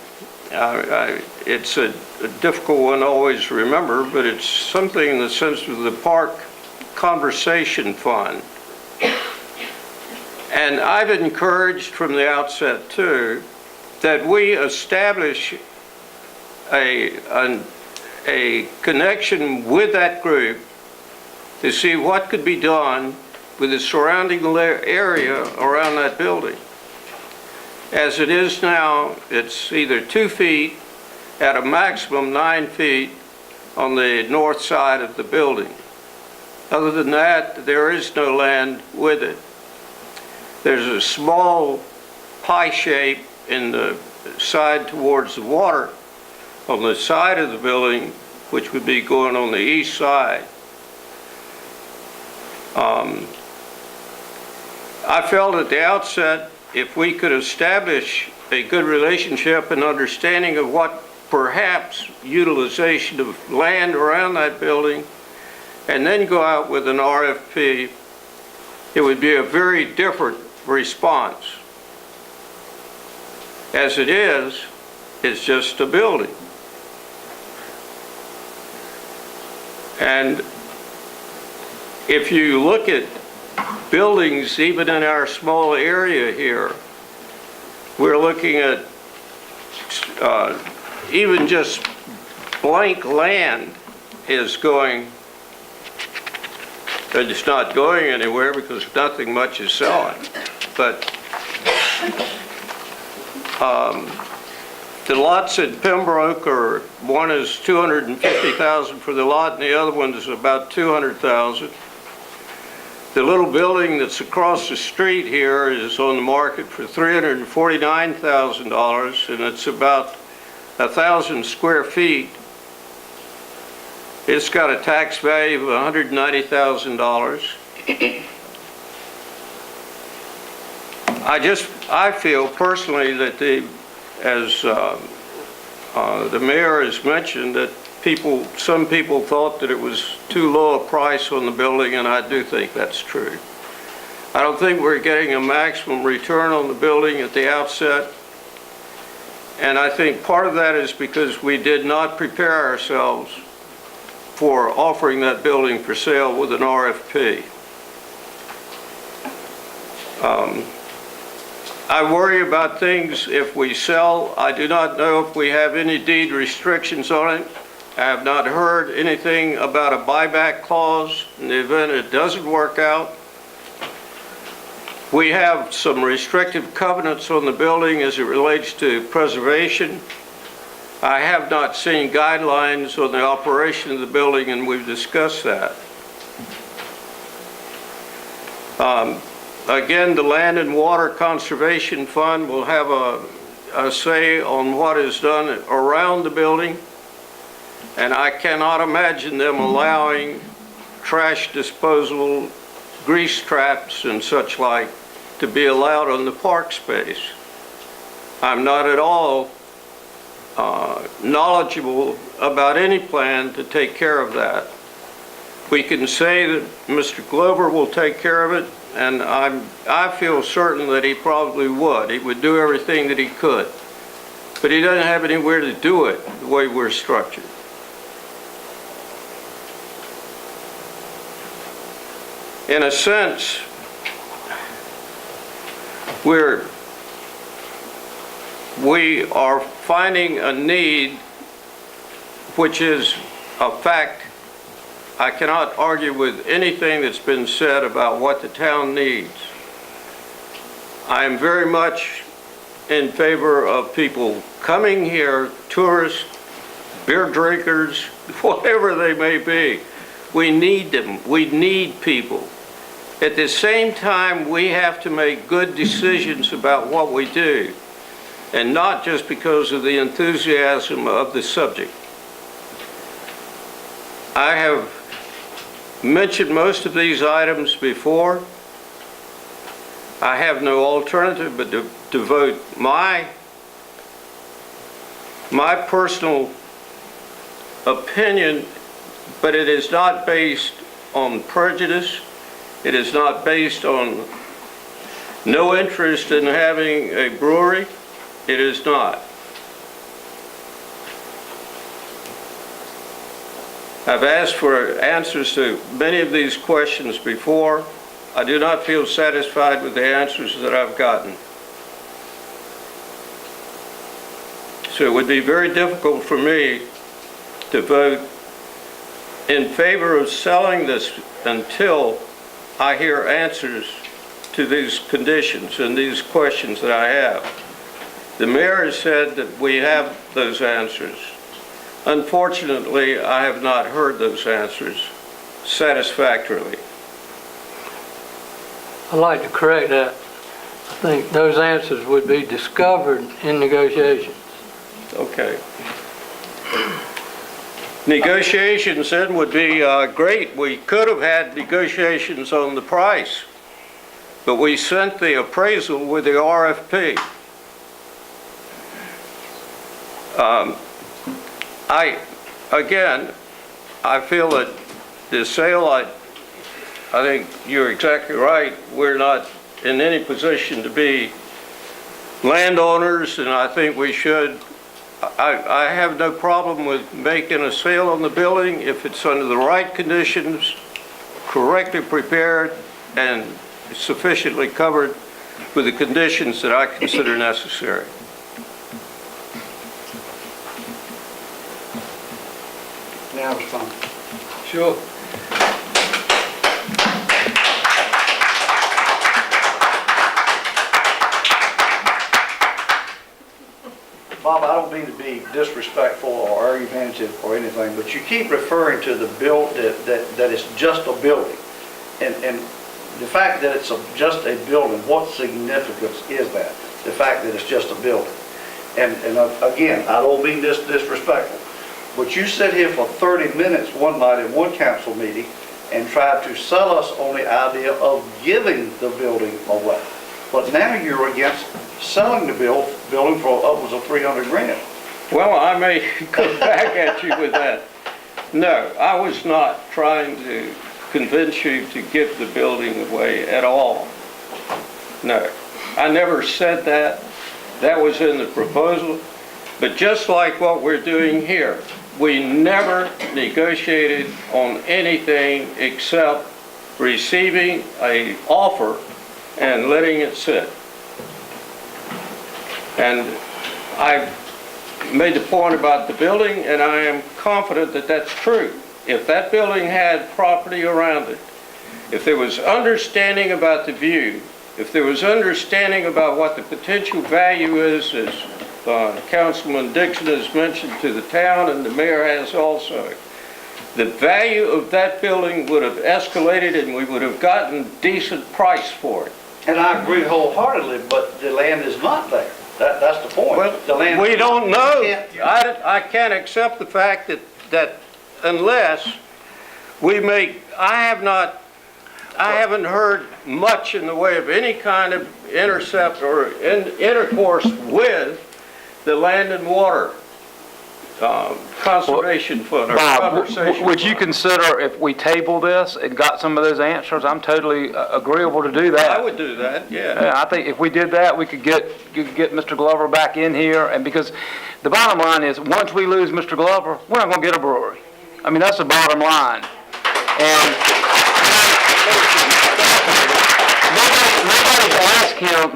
it's a difficult one to always remember, but it's something in the sense of the Park Conversation Fund. And I've encouraged from the outset too, that we establish a connection with that group to see what could be done with the surrounding area around that building. As it is now, it's either 2 feet at a maximum 9 feet on the north side of the building. Other than that, there is no land with it. There's a small pie shape in the side towards the water on the side of the building, which would be going on the east side. I felt at the outset, if we could establish a good relationship and understanding of what perhaps utilization of land around that building, and then go out with an RFP, it would be a very different response. As it is, it's just a building. And if you look at buildings, even in our small area here, we're looking at even just blank land is going, and it's not going anywhere because nothing much is selling. But the lots in Pembroke are, one is $250,000 for the lot and the other one is about $200,000. The little building that's across the street here is on the market for $349,000 and it's about 1,000 square feet. It's got a tax value of $190,000. I feel personally that as the mayor has mentioned, that some people thought that it was too low a price on the building, and I do think that's true. I don't think we're getting a maximum return on the building at the outset, and I think part of that is because we did not prepare ourselves for offering that building for sale with an RFP. I worry about things if we sell. I do not know if we have any deed restrictions on it. I have not heard anything about a buyback clause in the event it doesn't work out. We have some restrictive covenants on the building as it relates to preservation. I have not seen guidelines on the operation of the building, and we've discussed that. Again, the Land and Water Conservation Fund will have a say on what is done around the building, and I cannot imagine them allowing trash disposal, grease traps, and such like to be allowed on the park space. I'm not at all knowledgeable about any plan to take care of that. We can say that Mr. Glover will take care of it, and I feel certain that he probably would. He would do everything that he could. But he doesn't have anywhere to do it the way we're structured. In a sense, we are finding a need, which is a fact. I cannot argue with anything that's been said about what the town needs. I am very much in favor of people coming here, tourists, beer drinkers, whatever they may be. We need them. We need people. At the same time, we have to make good decisions about what we do, and not just because of the enthusiasm of the subject. I have mentioned most of these items before. I have no alternative but to devote my personal opinion, but it is not based on prejudice. It is not based on no interest in having a brewery. It is not. I've asked for answers to many of these questions before. I do not feel satisfied with the answers that I've gotten. So it would be very difficult for me to vote in favor of selling this until I hear answers to these conditions and these questions that I have. The mayor has said that we have those answers. Unfortunately, I have not heard those answers satisfactorily. I'd like to correct that. I think those answers would be discovered in negotiations. Okay. Negotiations then would be great. We could have had negotiations on the price, but we sent the appraisal with the RFP. I feel that the sale, I think you're exactly right. We're not in any position to be landowners, and I think we should. I have no problem with making a sale on the building if it's under the right conditions, correctly prepared, and sufficiently covered with the conditions that I consider necessary. Now respond. Sure. Bob, I don't mean to be disrespectful or argumentative or anything, but you keep referring to the that it's just a building. And the fact that it's just a building, what significance is that? The fact that it's just a building. And again, I don't mean this disrespectful, but you sit here for 30 minutes one night in one council meeting and tried to sell us on the idea of giving the building away. But now you're against selling the building for upwards of 300 grand. Well, I may go back at you with that. No, I was not trying to convince you to give the building away at all. No, I never said that. That was in the proposal. But just like what we're doing here, we never negotiated on anything except receiving an offer and letting it sit. And I made the point about the building, and I am confident that that's true. If that building had property around it, if there was understanding about the view, if there was understanding about what the potential value is, as Councilman Dixon has mentioned, to the town, and the mayor has also, the value of that building would have escalated and we would have gotten decent price for it. And I agree wholeheartedly, but the land is not there. That's the point. Well, The land, we don't know. You I can't accept the fact that unless we make, I haven't heard much in the way of any kind of intercept or intercourse with the Land and Water Conservation Fund or Conversation Would you Fund. consider if we table this and got some of those answers? I'm totally agreeable to do that. I would do that, yeah. Yeah, I think if we did that, we could get Mr. Glover back in here, and because the bottom line is, once we lose Mr. Glover, we're not gonna get a brewery. I mean, that's the bottom line. And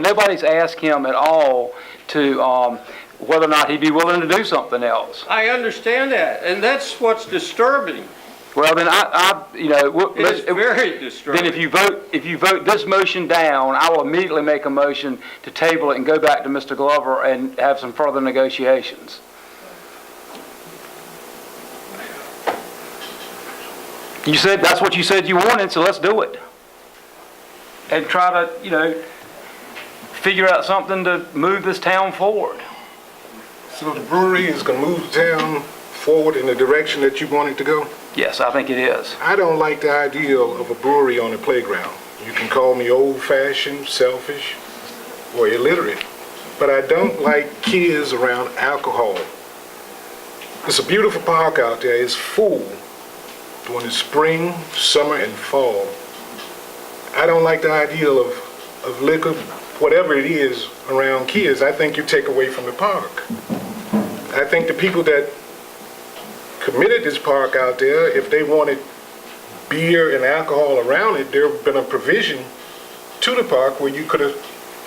nobody's asked him at all to, whether or not he'd be willing to do something else. I understand that, and that's what's disturbing. Well, then It is very disturbing. then if you vote this motion down, I will immediately make a motion to table it and go back to Mr. Glover and have some further negotiations. You said, that's what you said you wanted, so let's do it. And try to, figure out something to move this town forward. So the brewery is going to move the town forward in the direction that you want it to go? Yes, I think it is. I don't like the idea of a brewery on a playground. You can call me old-fashioned, selfish, or illiterate, but I don't like kids around alcohol. It's a beautiful park out there. It's full during the spring, summer, and fall. I don't like the idea of liquor, whatever it is, around kids. I think you take away from the park. I think the people that committed this park out there, if they wanted beer and alcohol around it, there would have been a provision to the park where you could have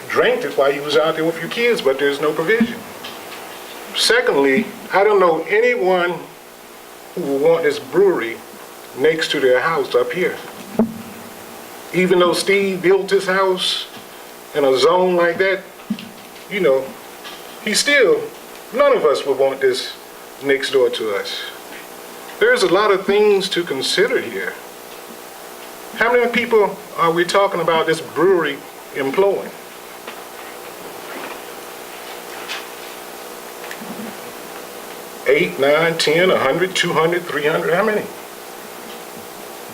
drank it while you was out there with your kids, but there's no provision. Secondly, I don't know anyone who will want this brewery next to their house up here. Even though Steve built his house in a zone like that, none of us would want this next door to us. There's a lot of things to consider here. How many people are we talking about this brewery employing? Eight, 9, 10, 100, 200, 300, how many?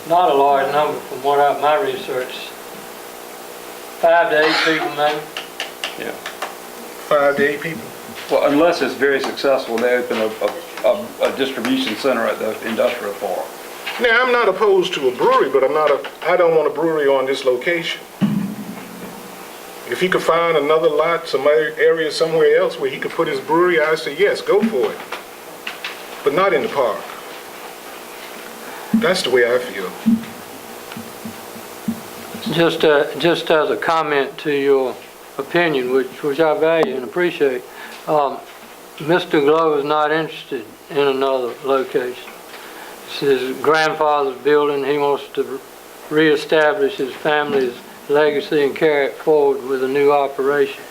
Not a large number from what my research. 5 to 8 people maybe. Yeah. 5 to 8 people. Well, unless it's very successful, they open a distribution center at the industrial park. Now, I'm not opposed to a brewery, but I don't want a brewery on this location. If he could find another lot, some other area somewhere else where he could put his brewery, I say yes, go for it. But not in the park. That's the way I feel. Just as a comment to your opinion, which I value and appreciate, Mr. Glover is not interested in another location. It's his grandfather's building. He wants to reestablish his family's legacy and carry it forward with a new operation.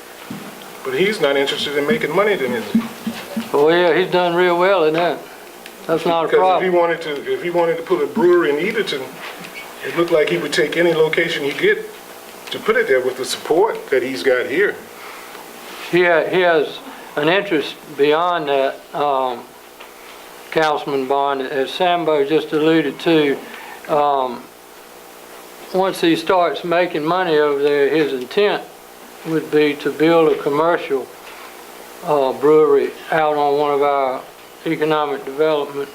But he's not interested in making money then, is he? Oh yeah, he's done real well in that. That's not a Because problem. if he wanted to put a brewery in Edenton, it looked like he would take any location he get to put it there with the support that he's got here. He has an interest beyond that, Councilman Bond, as Sambo just alluded to. Once he starts making money over there, his intent would be to build a commercial brewery out on one of our economic development,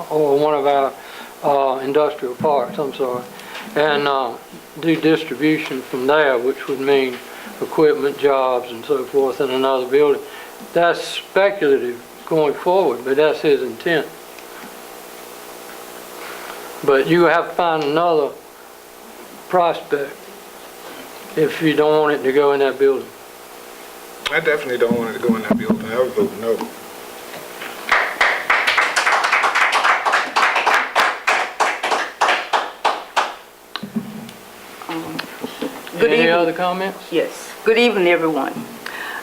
or one of our industrial parks, I'm sorry, and do distribution from there, which would mean equipment, jobs, and so forth in another building. That's speculative going forward, but that's his intent. But you have to find another prospect if you don't want it to go in that building. I definitely don't want it to go in that building. I would vote no. Good Any evening. other comments? Yes. Good evening, everyone.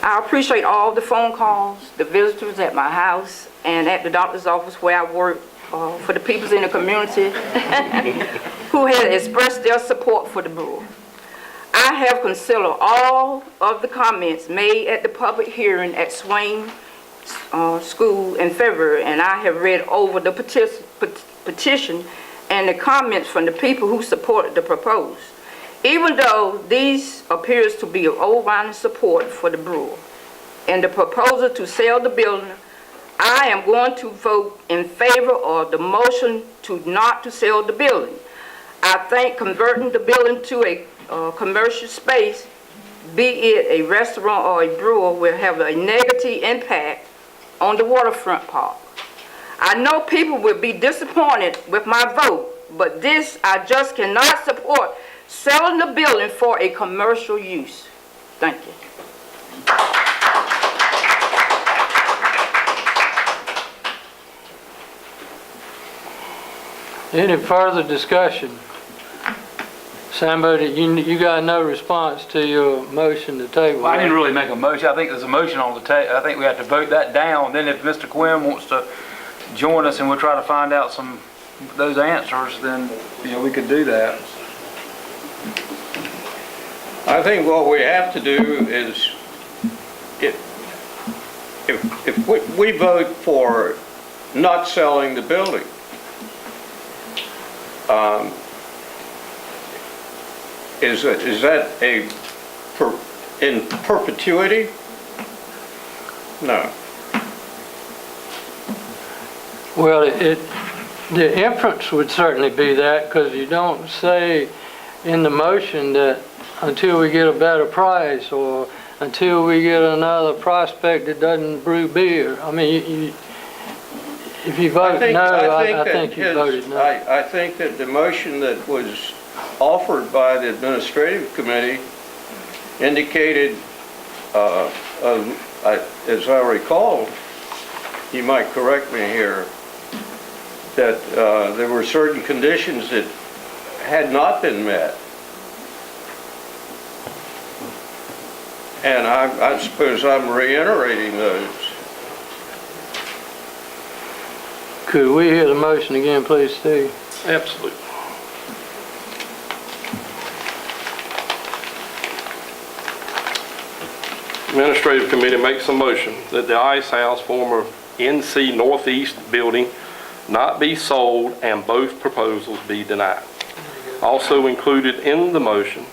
I appreciate all the phone calls, the visitors at my house and at the doctor's office where I work, for the people in the community who have expressed their support for the brewery. I have considered all of the comments made at the public hearing at Swain School in February, and I have read over the petition and the comments from the people who supported the proposal. Even though these appears to be overwhelming support for the brewer and the proposal to sell the building, I am going to vote in favor of the motion not to sell the building. I think converting the building to a commercial space, be it a restaurant or a brewer, will have a negative impact on the waterfront park. I know people will be disappointed with my vote, but this I just cannot support, selling the building for a commercial use. Thank you. Any further discussion? Somebody, you got no response to your motion to table? Well, I didn't really make a motion. I think there's a motion on the table. I think we have to vote that down. Then if Mr. Quinn wants to join us and we'll try to find out some those answers, then, we could do that. I think what we have to do is, if we vote for not selling the building, is that in perpetuity? No. Well, the inference would certainly be that, because you don't say in the motion that until we get a better price, or until we get another prospect that doesn't brew beer. I mean, if you vote no, I think you voted no. I think that the motion that was offered by the administrative committee indicated, as I recall, you might correct me here, that there were certain conditions that had not been met. And I suppose I'm reiterating those. Could we hear the motion again, please, Steve? Absolutely. Administrative Committee makes a motion that the Ice House, former NC Northeast building, not be sold and both proposals be denied. Also included in the motion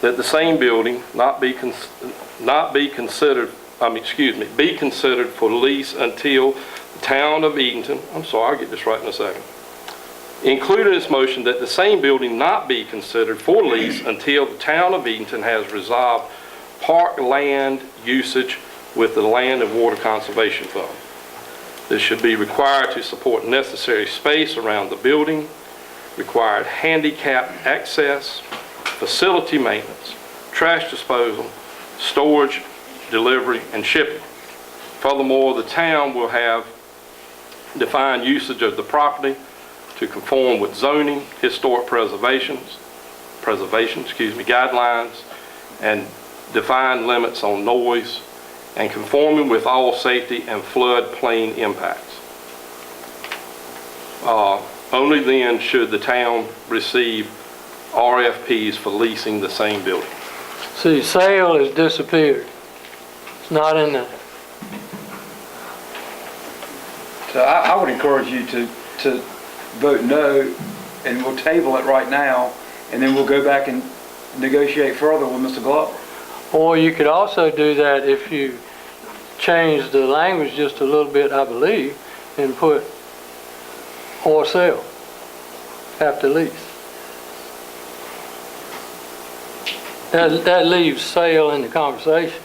that the same building be considered for lease until the town of Edenton, I'm sorry, I'll get this right in a second. Included in this motion that the same building not be considered for lease until the town of Edenton has resolved park land usage with the Land and Water Conservation Fund. This should be required to support necessary space around the building, required handicap access, facility maintenance, trash disposal, storage, delivery, and shipping. Furthermore, the town will have defined usage of the property to conform with zoning, historic preservation, guidelines, and defined limits on noise, and conforming with all safety and floodplain impacts. Only then should the town receive RFPs for leasing the same building. See, sale has disappeared. It's not in there. So I would encourage you to vote no, and we'll table it right now, and then we'll go back and negotiate further with Mr. Glover. Or you could also do that if you change the language just a little bit, I believe, and put or sell after lease. That leaves sale in the conversation.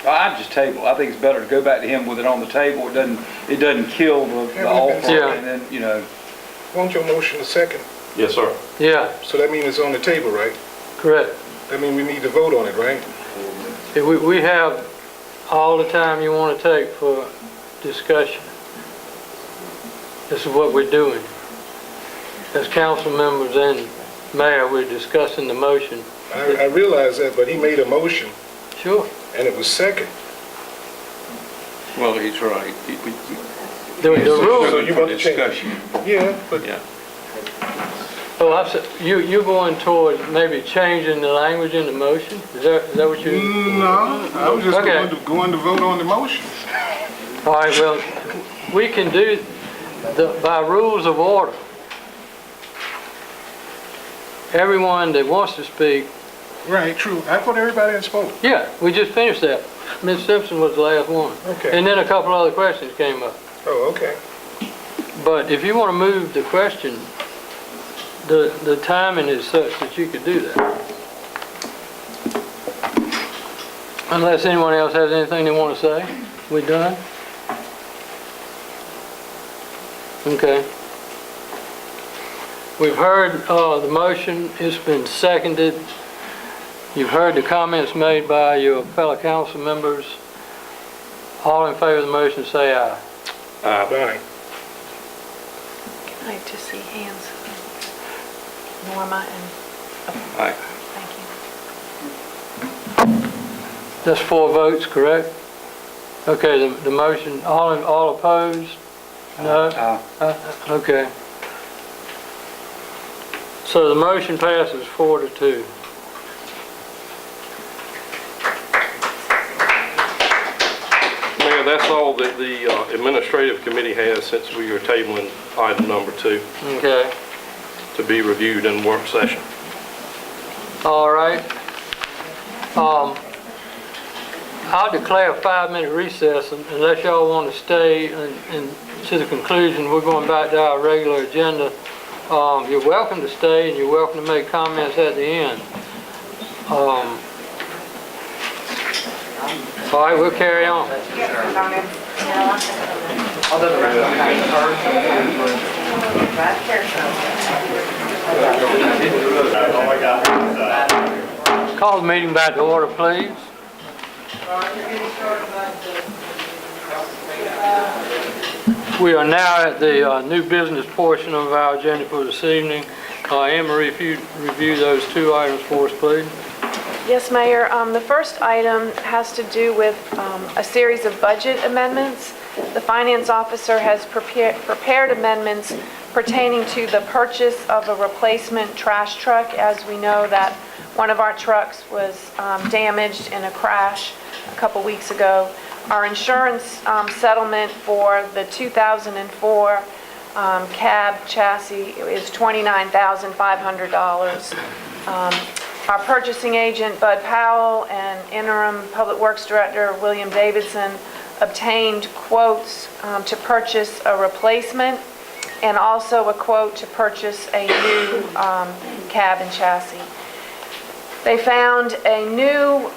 I'd just table. I think it's better to go back to him with it on the table. It doesn't kill the offer, Yeah. and then, Want your motion a second? Yes, sir. Yeah, So that means it's on the table, right? correct. That means we need to vote on it, right? We have all the time you want to take for discussion. This is what we're doing. As council members and mayor, we're discussing the motion. I realize that, but he made a motion, Sure. and it was second. Well, he's right. The rules, So you want to change? Discussion. Yeah, but Yeah. oh, I said, you're going toward maybe changing the language in the motion? Is that what you? no, I was just Okay. going to vote on the motion. All right, well, we can do, by rules of order, everyone that wants to speak, Right, true. I thought everybody had spoken. yeah, we just finished that. Ms. Simpson was the last one. Okay. And then a couple other questions came up. Oh, okay. But if you want to move the question, the timing is such that you could do that. Unless anyone else has anything they want to say. We done? Okay. We've heard the motion. It's been seconded. You've heard the comments made by your fellow council members. All in favor of the motion say aye. Bye. I'd like to see hands. Norma and, Aye. thank you. That's 4 votes, correct? Okay, the motion, all opposed? No? Okay. So the motion passes 4-2. Mayor, that's all that the administrative committee has since we are tabling item number 2 Okay. to be reviewed in work session. All right. I'll declare a 5-minute recess unless y'all want to stay and to the conclusion. We're going back to our regular agenda. You're welcome to stay and you're welcome to make comments at the end. All right, we'll carry on. Call the meeting back to order, please. We are now at the new business portion of our agenda for this evening. Anne Marie, if you review those 2 items for us, please. Yes, Mayor. The first item has to do with a series of budget amendments. The finance officer has prepared amendments pertaining to the purchase of a replacement trash truck. As we know that one of our trucks was damaged in a crash a couple weeks ago. Our insurance settlement for the 2004 cab chassis is $29,500. Our purchasing agent, Bud Powell, and interim Public Works Director, William Davidson, obtained quotes to purchase a replacement and also a quote to purchase a new cab and chassis. They found a new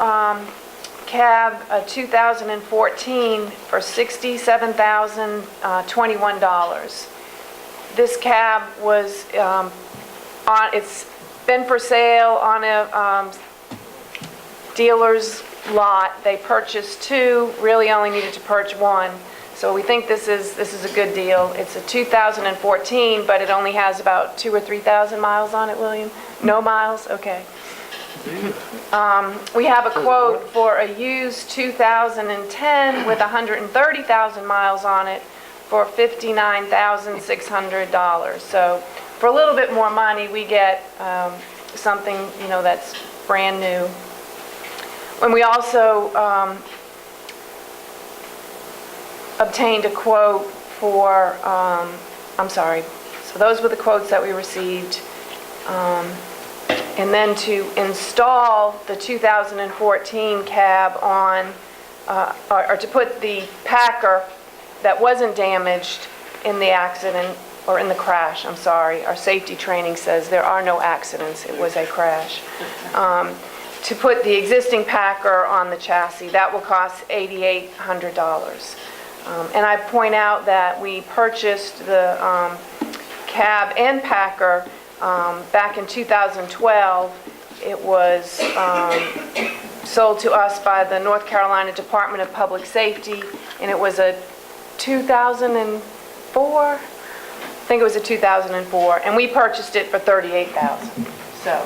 cab, a 2014, for $67,021. This cab was it's been for sale on a dealer's lot. They purchased 2, really only needed to purchase 1. So we think this is a good deal. It's a 2014, but it only has about 2,000 or 3,000 miles on it, William? No miles? Okay. We have a quote for a used 2010 with 130,000 miles on it for $59,600. So for a little bit more money, we get something, that's brand new. And we also obtained a quote for, so those were the quotes that we received. And then to install the 2014 cab on, or to put the Packer that wasn't damaged in the accident, or in the crash, our safety training says there are no accidents, it was a crash. To put the existing Packer on the chassis, that will cost $8,800. And I point out that we purchased the cab and Packer back in 2012. It was sold to us by the North Carolina Department of Public Safety, and it was a 2004. I think it was a 2004, and we purchased it for $38,000. So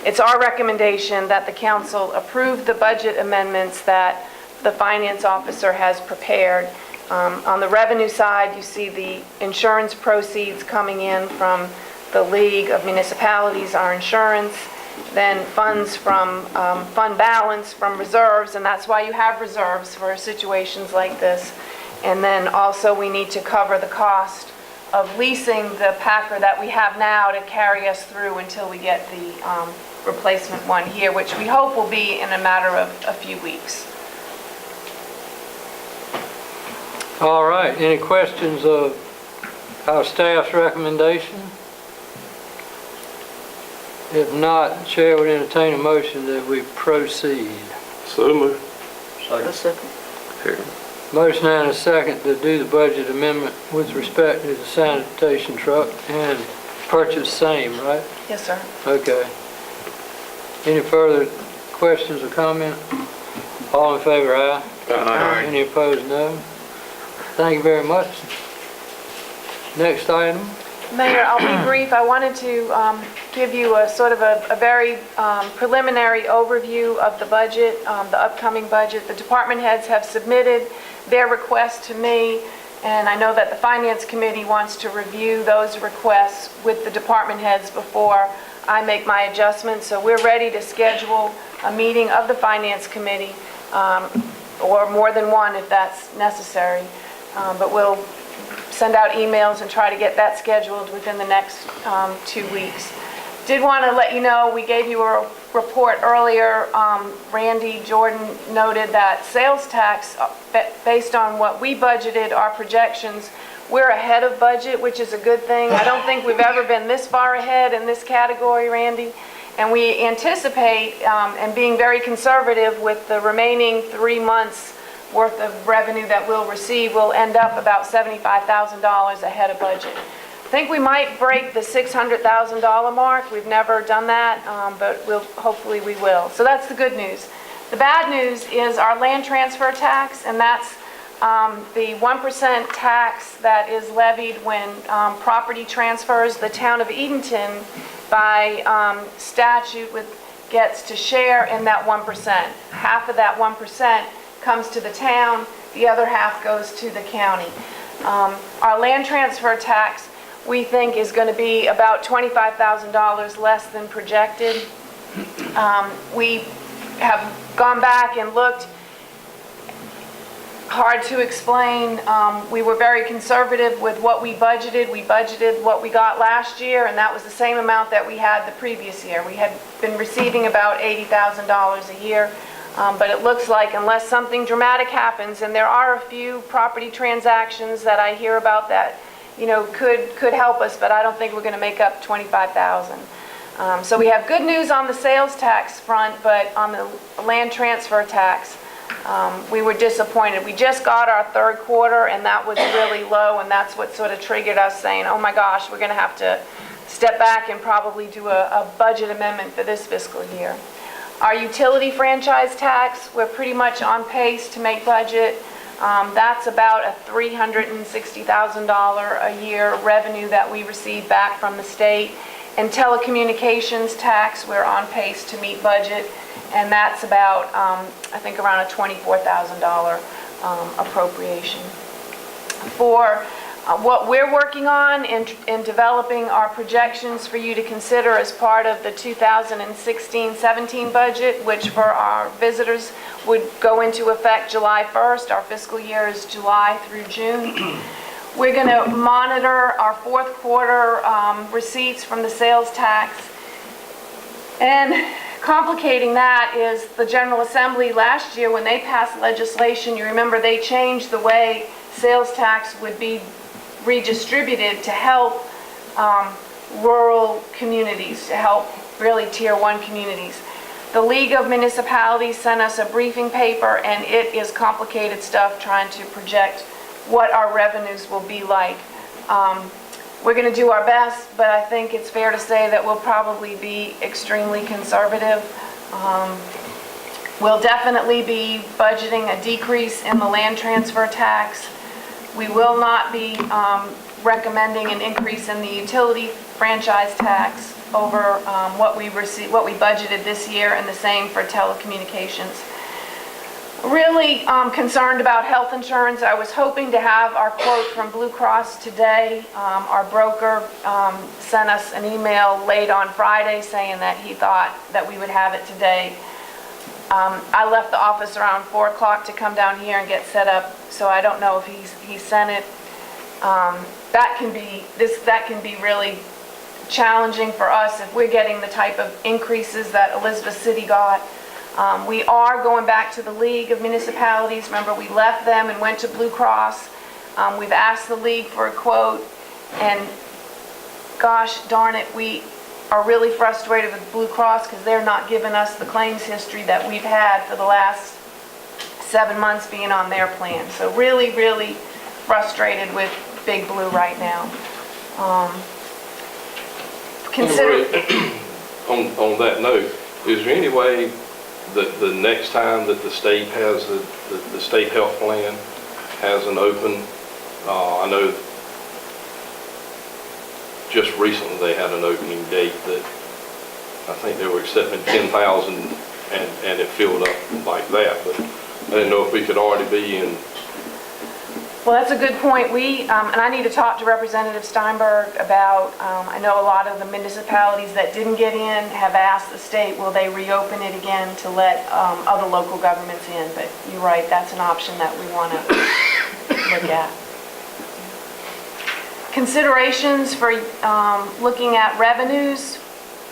it's our recommendation that the council approve the budget amendments that the finance officer has prepared. On the revenue side, you see the insurance proceeds coming in from the League of Municipalities, our insurance, then funds from fund balance from reserves, and that's why you have reserves for situations like this. And then also we need to cover the cost of leasing the Packer that we have now to carry us through until we get the replacement one here, which we hope will be in a matter of a few weeks. All right, any questions of our staff's recommendation? If not, the Chair would entertain a motion that we proceed. So moved. Motion and a second to do the budget amendment with respect to the sanitation truck and purchase same, right? Yes, sir. Okay. Any further questions or comments? All in favor, aye? Aye. Any opposed, no? Thank you very much. Next item. Mayor, I'll be brief. I wanted to give you a sort of a very preliminary overview of the budget, the upcoming budget. The department heads have submitted their request to me, And I know that the Finance Committee wants to review those requests with the department heads before I make my adjustments. So we're ready to schedule a meeting of the Finance Committee, or more than one if that's necessary. But we'll send out emails and try to get that scheduled within the next 2 weeks. Did want to let you know, we gave you a report earlier. Randy Jordan noted that sales tax, based on what we budgeted, our projections, we're ahead of budget, which is a good thing. I don't think we've ever been this far ahead in this category, Randy. And we anticipate, and being very conservative with the remaining 3 months worth of revenue that we'll receive, we'll end up about $75,000 ahead of budget. I think we might break the $600,000 mark. We've never done that, but hopefully we will. So that's the good news. The bad news is our land transfer tax, and that's the 1% tax that is levied when property transfers. The town of Edenton, by statute, gets to share in that 1%. Half of that 1% comes to the town, the other half goes to the county. Our land transfer tax, we think, is going to be about $25,000 less than projected. We have gone back and looked. Hard to explain. We were very conservative with what we budgeted. We budgeted what we got last year, and that was the same amount that we had the previous year. We had been receiving about $80,000 a year. But it looks like, unless something dramatic happens, and there are a few property transactions that I hear about that, could help us, but I don't think we're going to make up $25,000. So we have good news on the sales tax front, but on the land transfer tax, we were disappointed. We just got our third quarter, and that was really low, and that's what sort of triggered us saying, oh my gosh, we're going to have to step back and probably do a budget amendment for this fiscal year. Our utility franchise tax, we're pretty much on pace to make budget. That's about a $360,000 a year revenue that we receive back from the state. And telecommunications tax, we're on pace to meet budget, and that's about, I think, around a $24,000 appropriation. For what we're working on in developing our projections for you to consider as part of the 2016-17 budget, which for our visitors would go into effect July 1st. Our fiscal year is July through June. We're going to monitor our fourth quarter receipts from the sales tax. And complicating that is the General Assembly last year, when they passed legislation, you remember they changed the way sales tax would be redistributed to help rural communities, to help really tier 1 communities. The League of Municipalities sent us a briefing paper, and it is complicated stuff trying to project what our revenues will be like. We're going to do our best, but I think it's fair to say that we'll probably be extremely conservative. We'll definitely be budgeting a decrease in the land transfer tax. We will not be recommending an increase in the utility franchise tax over what we budgeted this year, and the same for telecommunications. Really concerned about health insurance. I was hoping to have our quote from Blue Cross today. Our broker sent us an email late on Friday saying that he thought that we would have it today. I left the office around 4 o'clock to come down here and get set up, so I don't know if he sent it. That can be really challenging for us if we're getting the type of increases that Elizabeth City got. We are going back to the League of Municipalities. Remember, we left them and went to Blue Cross. We've asked the League for a quote, and gosh darn it, we are really frustrated with Blue Cross because they're not giving us the claims history that we've had for the last 7 months being on their plan. So really, really frustrated with Big Blue right now. On that note, is there any way that the next time that the state has the state health plan has an open, I know just recently they had an opening date that I think they were accepting 10,000 and it filled up like that, but I didn't know if we could already be in Well, that's a good point. And I need to talk to Representative Steinberg about, I know a lot of the municipalities that didn't get in have asked the state, will they reopen it again to let other local governments in? But you're right, that's an option that we want to look at. Considerations for looking at revenues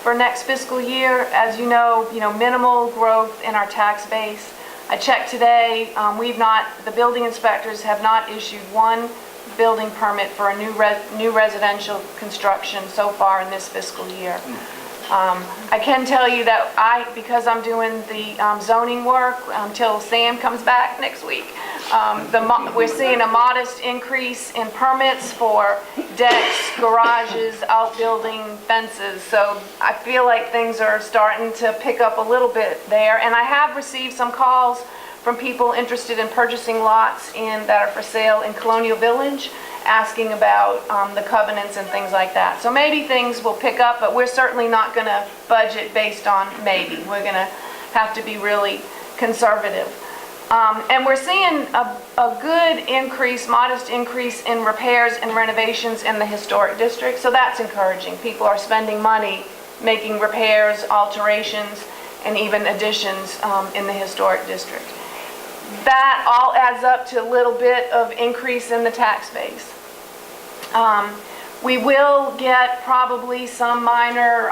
for next fiscal year. As you know, minimal growth in our tax base. I checked today, the building inspectors have not issued one building permit for a new residential construction so far in this fiscal year. I can tell you that because I'm doing the zoning work until Sam comes back next week, we're seeing a modest increase in permits for decks, garages, outbuilding fences. So I feel like things are starting to pick up a little bit there. And I have received some calls from people interested in purchasing lots that are for sale in Colonial Village, asking about the covenants and things like that. So maybe things will pick up, but we're certainly not going to budget based on maybe. We're going to have to be really conservative. And we're seeing a good increase, modest increase in repairs and renovations in the historic district, so that's encouraging. People are spending money making repairs, alterations, and even additions in the historic district. That all adds up to a little bit of increase in the tax base. We will get probably some minor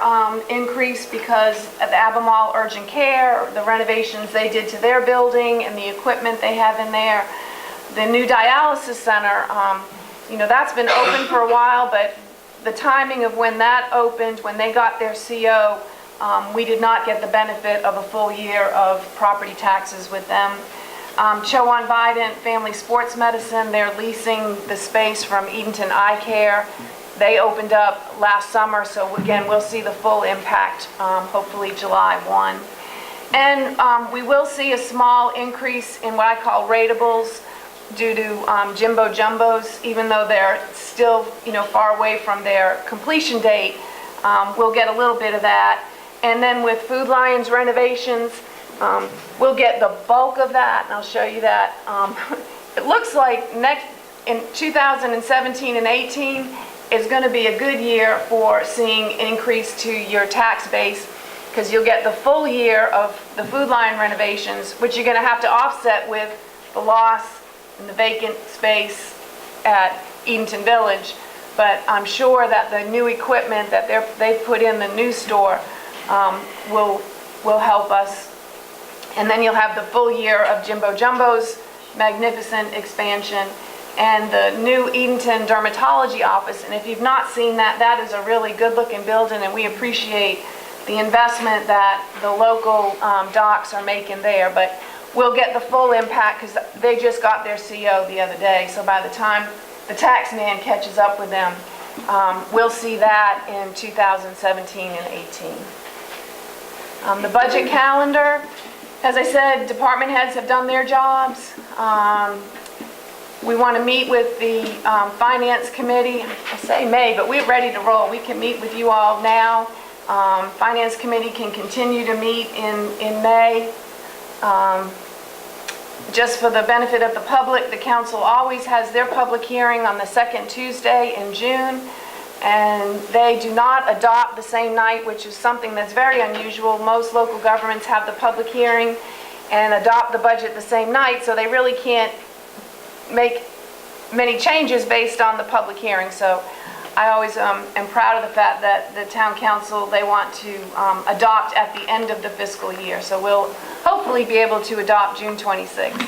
increase because of Albemarle Urgent Care, the renovations they did to their building and the equipment they have in there. The new dialysis center, that's been open for a while, but the timing of when that opened, when they got their CO, we did not get the benefit of a full year of property taxes with them. Chowan Vidant Family Sports Medicine, they're leasing the space from Edenton Eye Care. They opened up last summer, so again, we'll see the full impact, hopefully July 1. And we will see a small increase in what I call ratables due to jimbo jumbos, even though they're still, far away from their completion date. We'll get a little bit of that. And then with Food Lion's renovations, we'll get the bulk of that, and I'll show you that. It looks like in 2017 and 18 is going to be a good year for seeing an increase to your tax base, because you'll get the full year of the Food Lion renovations, which you're going to have to offset with the loss in the vacant space at Edenton Village. But I'm sure that the new equipment that they've put in the new store will help us. And then you'll have the full year of Jimbo Jumbo's magnificent expansion and the new Edenton dermatology office. And if you've not seen that, that is a really good looking building, and we appreciate the investment that the local docs are making there. But we'll get the full impact because they just got their CO the other day. So by the time the tax man catches up with them, we'll see that in 2017 and 18. The budget calendar, as I said, department heads have done their jobs. We want to meet with the Finance Committee. I say May, but we're ready to roll. We can meet with you all now. Finance Committee can continue to meet in May. Just for the benefit of the public, the council always has their public hearing on the second Tuesday in June. And they do not adopt the same night, which is something that's very unusual. Most local governments have the public hearing and adopt the budget the same night, so they really can't make many changes based on the public hearing. So I always am proud of the fact that the town council, they want to adopt at the end of the fiscal year. So we'll hopefully be able to adopt June 26th.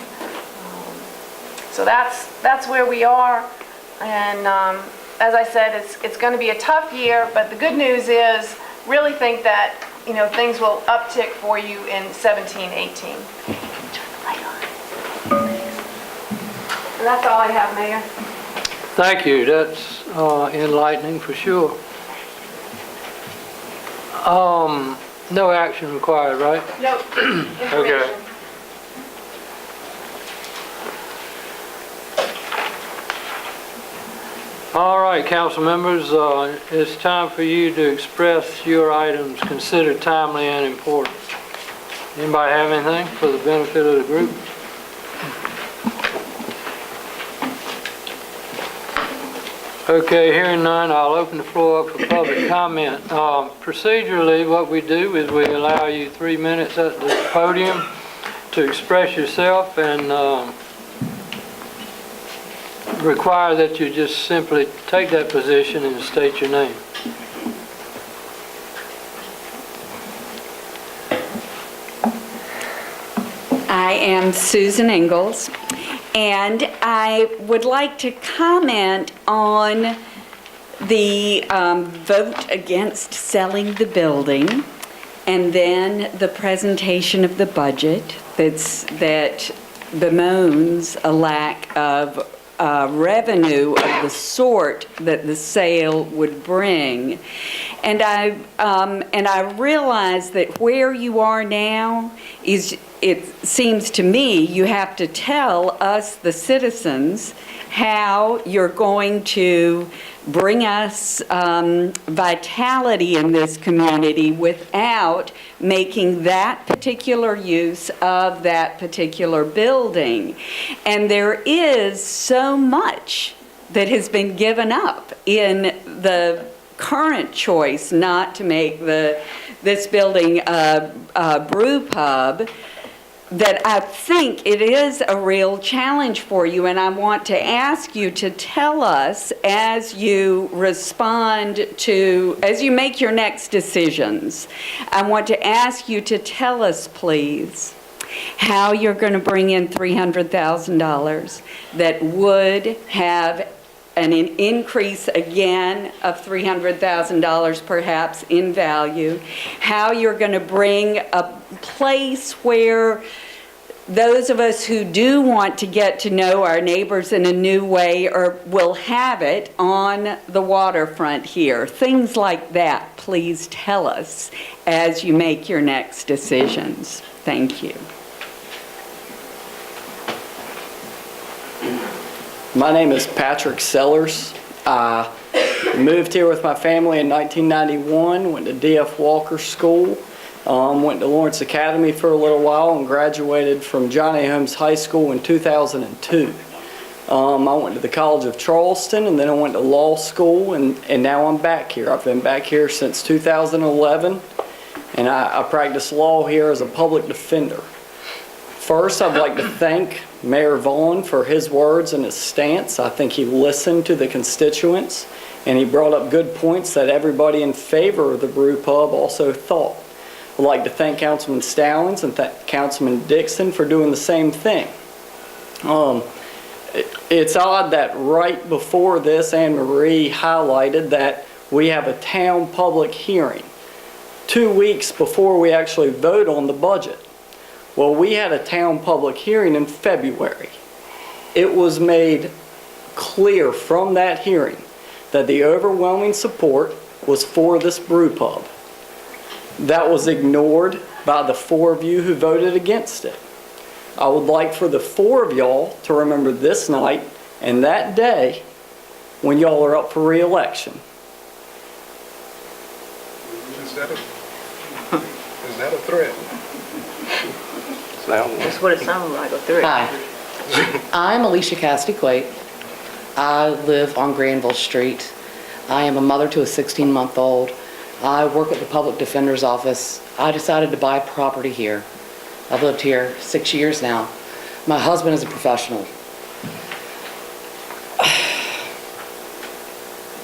So that's where we are. And as I said, it's going to be a tough year, but the good news is, really think that, things will uptick for you in 17, 18. Turn the light on. And that's all I have, Mayor. Thank you. That's enlightening for sure. No action required, right? No. Okay. All right, council members, it's time for you to express your items considered timely and important. Anybody have anything for the benefit of the group? Okay, hearing none, I'll open the floor up for public comment. Procedurally, what we do is we allow you 3 minutes at the podium to express yourself, and require that you just simply take that position and state your name. I am Susan Ingalls, and I would like to comment on the vote against selling the building, and then the presentation of the budget that bemoans a lack of revenue of the sort that the sale would bring. And I realize that where you are now is, it seems to me, you have to tell us, the citizens, how you're going to bring us vitality in this community without making that particular use of that particular building. And there is so much that has been given up in the current choice not to make this building a brew pub, that I think it is a real challenge for you. And I want to ask you to tell us, as you respond to, as you make your next decisions, I want to ask you to tell us, please, how you're going to bring in $300,000 that would have an increase again of $300,000 perhaps in value, how you're going to bring a place where those of us who do want to get to know our neighbors in a new way will have it on the waterfront here. Things like that, please tell us as you make your next decisions. Thank you. My name is Patrick Sellers. I moved here with my family in 1991, went to D.F. Walker School, went to Lawrence Academy for a little while, and graduated from John A. Holmes High School in 2002. I went to the College of Charleston, and then I went to law school, and now I'm back here. I've been back here since 2011, and I practice law here as a public defender. First, I'd like to thank Mayor Vaughn for his words and his stance. I think he listened to the constituents, and he brought up good points that everybody in favor of the brew pub also thought. I'd like to thank Councilman Stallings and Councilman Dixon for doing the same thing. It's odd that right before this, Anne Marie highlighted that we have a town public hearing 2 weeks before we actually vote on the budget. Well, we had a town public hearing in February. It was made clear from that hearing that the overwhelming support was for this brew pub. That was ignored by the 4 of you who voted against it. I would like for the 4 of y'all to remember this night and that day when y'all are up for re-election. Is that a threat? That's what it sounds like, a threat. Hi, I'm Alicia Casty-Quate. I live on Granville Street. I am a mother to a 16-month-old. I work at the Public Defender's Office. I decided to buy property here. I've lived here 6 years now. My husband is a professional.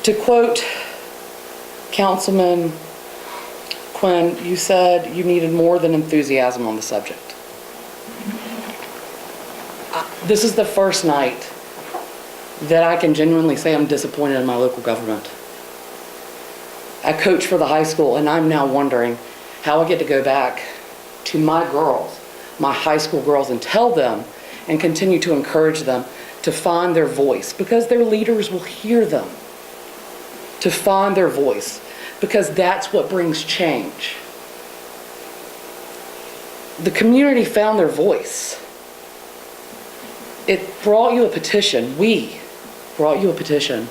To quote Councilman Quinn, you said you needed more than enthusiasm on the subject. This is the first night that I can genuinely say I'm disappointed in my local government. I coach for the high school, and I'm now wondering how I get to go back to my girls, my high school girls, and tell them and continue to encourage them to find their voice, because their leaders will hear them, to find their voice, because that's what brings change. The community found their voice. It brought you a petition. We brought you a petition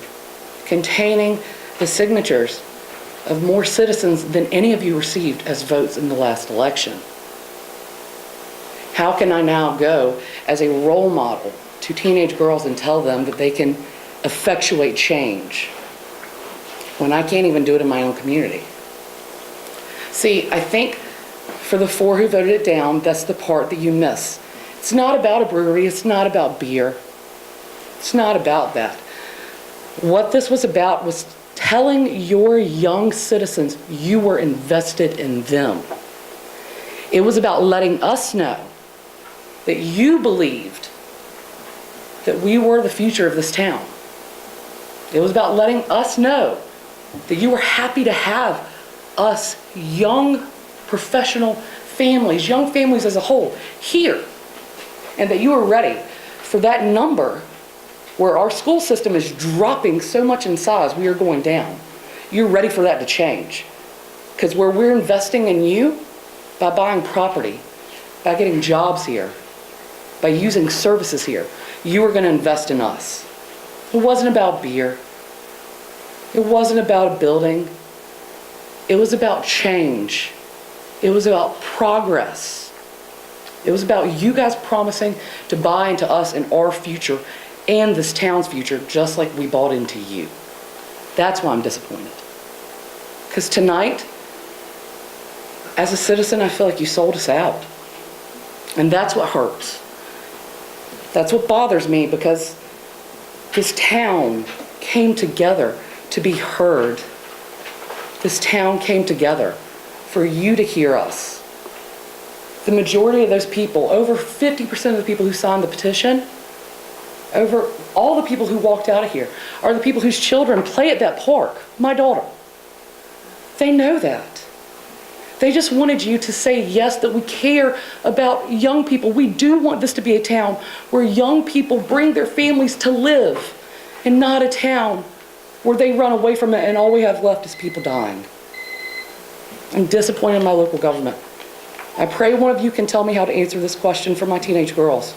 containing the signatures of more citizens than any of you received as votes in the last election. How can I now go as a role model to teenage girls and tell them that they can effectuate change when I can't even do it in my own community? See, I think for the 4 who voted it down, that's the part that you miss. It's not about a brewery, it's not about beer. It's not about that. What this was about was telling your young citizens you were invested in them. It was about letting us know that you believed that we were the future of this town. It was about letting us know that you were happy to have us young professional families, young families as a whole, here, and that you were ready for that number where our school system is dropping so much in size, we are going down. You're ready for that to change. Because where we're investing in you, by buying property, by getting jobs here, by using services here, you are going to invest in us. It wasn't about beer. It wasn't about a building. It was about change. It was about progress. It was about you guys promising to buy into us and our future and this town's future, just like we bought into you. That's why I'm disappointed. Because tonight, as a citizen, I feel like you sold us out. And that's what hurts. That's what bothers me, because this town came together to be heard. This town came together for you to hear us. The majority of those people, over 50% of the people who signed the petition, over all the people who walked out of here, are the people whose children play at that park. My daughter. They know that. They just wanted you to say yes, that we care about young people. We do want this to be a town where young people bring their families to live, and not a town where they run away from it and all we have left is people dying. I'm disappointed in my local government. I pray one of you can tell me how to answer this question for my teenage girls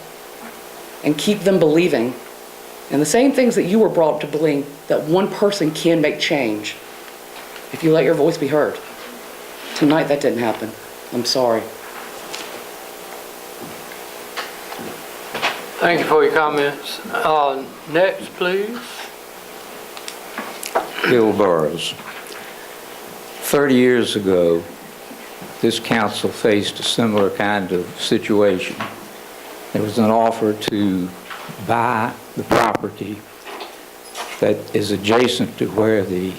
and keep them believing in the same things that you were brought up to believe, that one person can make change if you let your voice be heard. Tonight that didn't happen. I'm sorry. Thank you for your comments. Next, please. Bill Burrows. 30 years ago, this council faced a similar kind of situation. There was an offer to buy the property that is adjacent to where the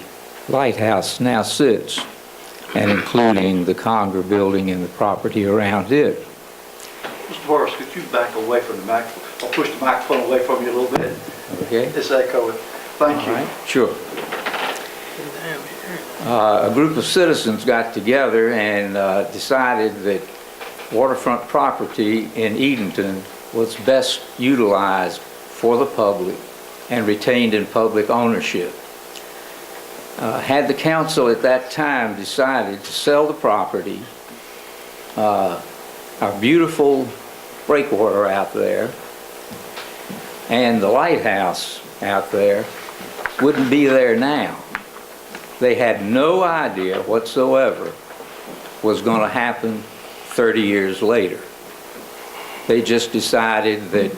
lighthouse now sits, and including the Conger building and the property around it. Mr. Morris, could you back away from the microphone, or push the microphone away from you a little bit? Okay? It's echoing. Thank you. All right, sure. A group of citizens got together and decided that waterfront property in Edenton was best utilized for the public and retained in public ownership. Had the council at that time decided to sell the property, our beautiful breakwater out there and the lighthouse out there wouldn't be there now. They had no idea whatsoever was going to happen 30 years later. They just decided that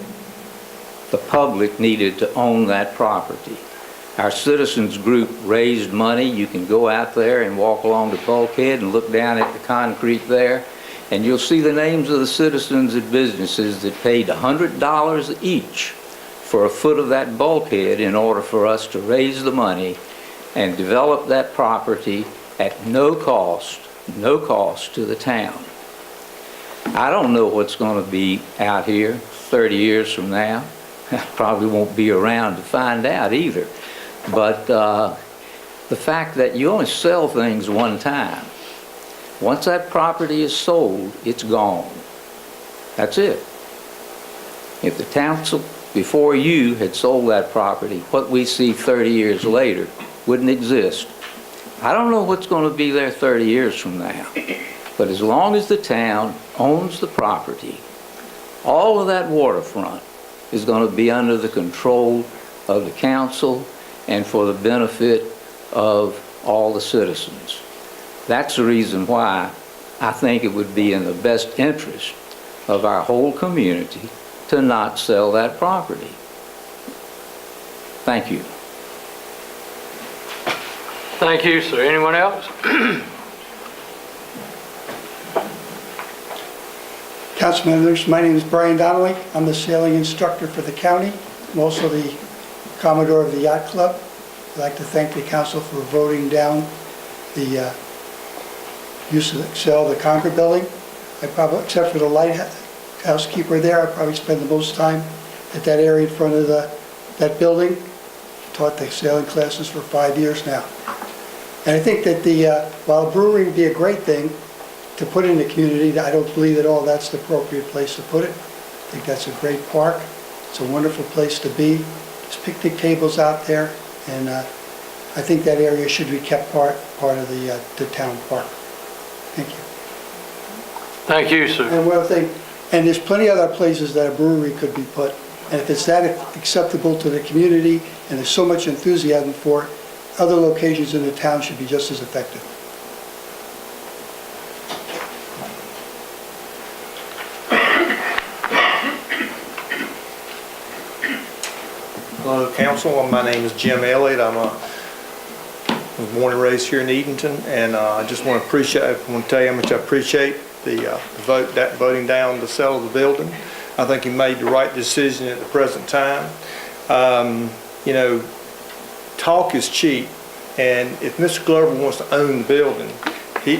the public needed to own that property. Our citizens group raised money. You can go out there and walk along the bulkhead and look down at the concrete there, and you'll see the names of the citizens and businesses that paid $100 each for a foot of that bulkhead in order for us to raise the money and develop that property at no cost to the town. I don't know what's going to be out here 30 years from now. I probably won't be around to find out either. But the fact that you only sell things one time, once that property is sold, it's gone. That's it. If the council before you had sold that property, what we see 30 years later wouldn't exist. I don't know what's going to be there 30 years from now, but as long as the town owns the property, all of that waterfront is going to be under the control of the council and for the benefit of all the citizens. That's the reason why I think it would be in the best interest of our whole community to not sell that property. Thank you. Thank you, sir. Anyone else? Council members, my name is Brian Donnelly. I'm the sailing instructor for the county. I'm also the Commodore of the Yacht Club. I'd like to thank the council for voting down the use of the Concord building. I probably, except for the lighthousekeeper there, I probably spend the most time at that area in front of that building. Taught the sailing classes for 5 years now. And I think that while a brewery would be a great thing to put in the community, I don't believe at all that's the appropriate place to put it. I think that's a great park. It's a wonderful place to be. There's picnic tables out there, and I think that area should be kept part of the town park. Thank you. Thank you, sir. And one other thing, and there's plenty of other places that a brewery could be put, and if it's that acceptable to the community and there's so much enthusiasm for it, other locations in the town should be just as effective. Hello, council. My name is Jim Elliott. I was born and raised here in Edenton, and I just want to tell you how much I appreciate the voting down the sale of the building. I think you made the right decision at the present time. You know, talk is cheap, and if Mr. Glover wants to own the building, he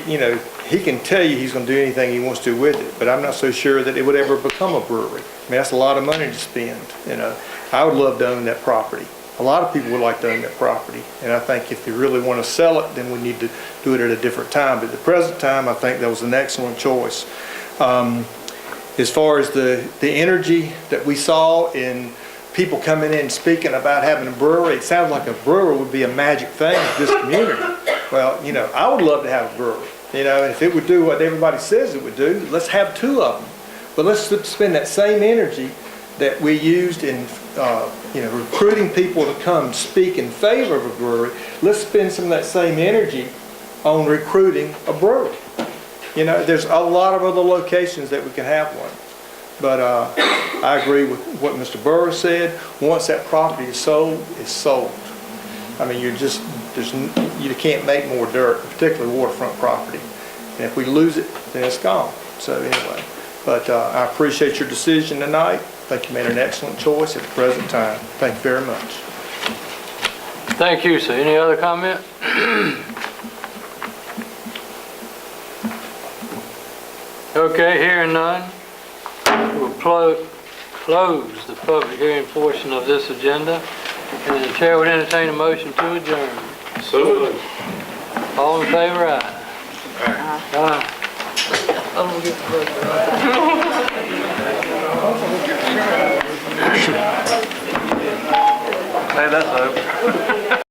can tell you he's going to do anything he wants to with it, but I'm not so sure that it would ever become a brewery. I mean, that's a lot of money to spend, you know. I would love to own that property. A lot of people would like to own that property, and I think if they really want to sell it, then we need to do it at a different time. But at the present time, I think that was an excellent choice. As far as the energy that we saw in people coming in and speaking about having a brewery, it sounds like a brewery would be a magic thing in this community. Well, you know, I would love to have a brewery. You know, if it would do what everybody says it would do, let's have 2 of them. But let's spend that same energy that we used in recruiting people to come speak in favor of a brewery. Let's spend some of that same energy on recruiting a brewery. You know, there's a lot of other locations that we can have one. But I agree with what Mr. Burr said. Once that property is sold, it's sold. I mean, you can't make more dirt, particularly waterfront property. And if we lose it, then it's gone. So anyway, but I appreciate your decision tonight. I think you made an excellent choice at the present time. Thank you very much. Thank you, sir. Any other comment? Okay, hearing none, we'll close the public hearing portion of this agenda, and the chair would entertain a motion to adjourn. So, All in favor, aye. Aye. Hey, that's over.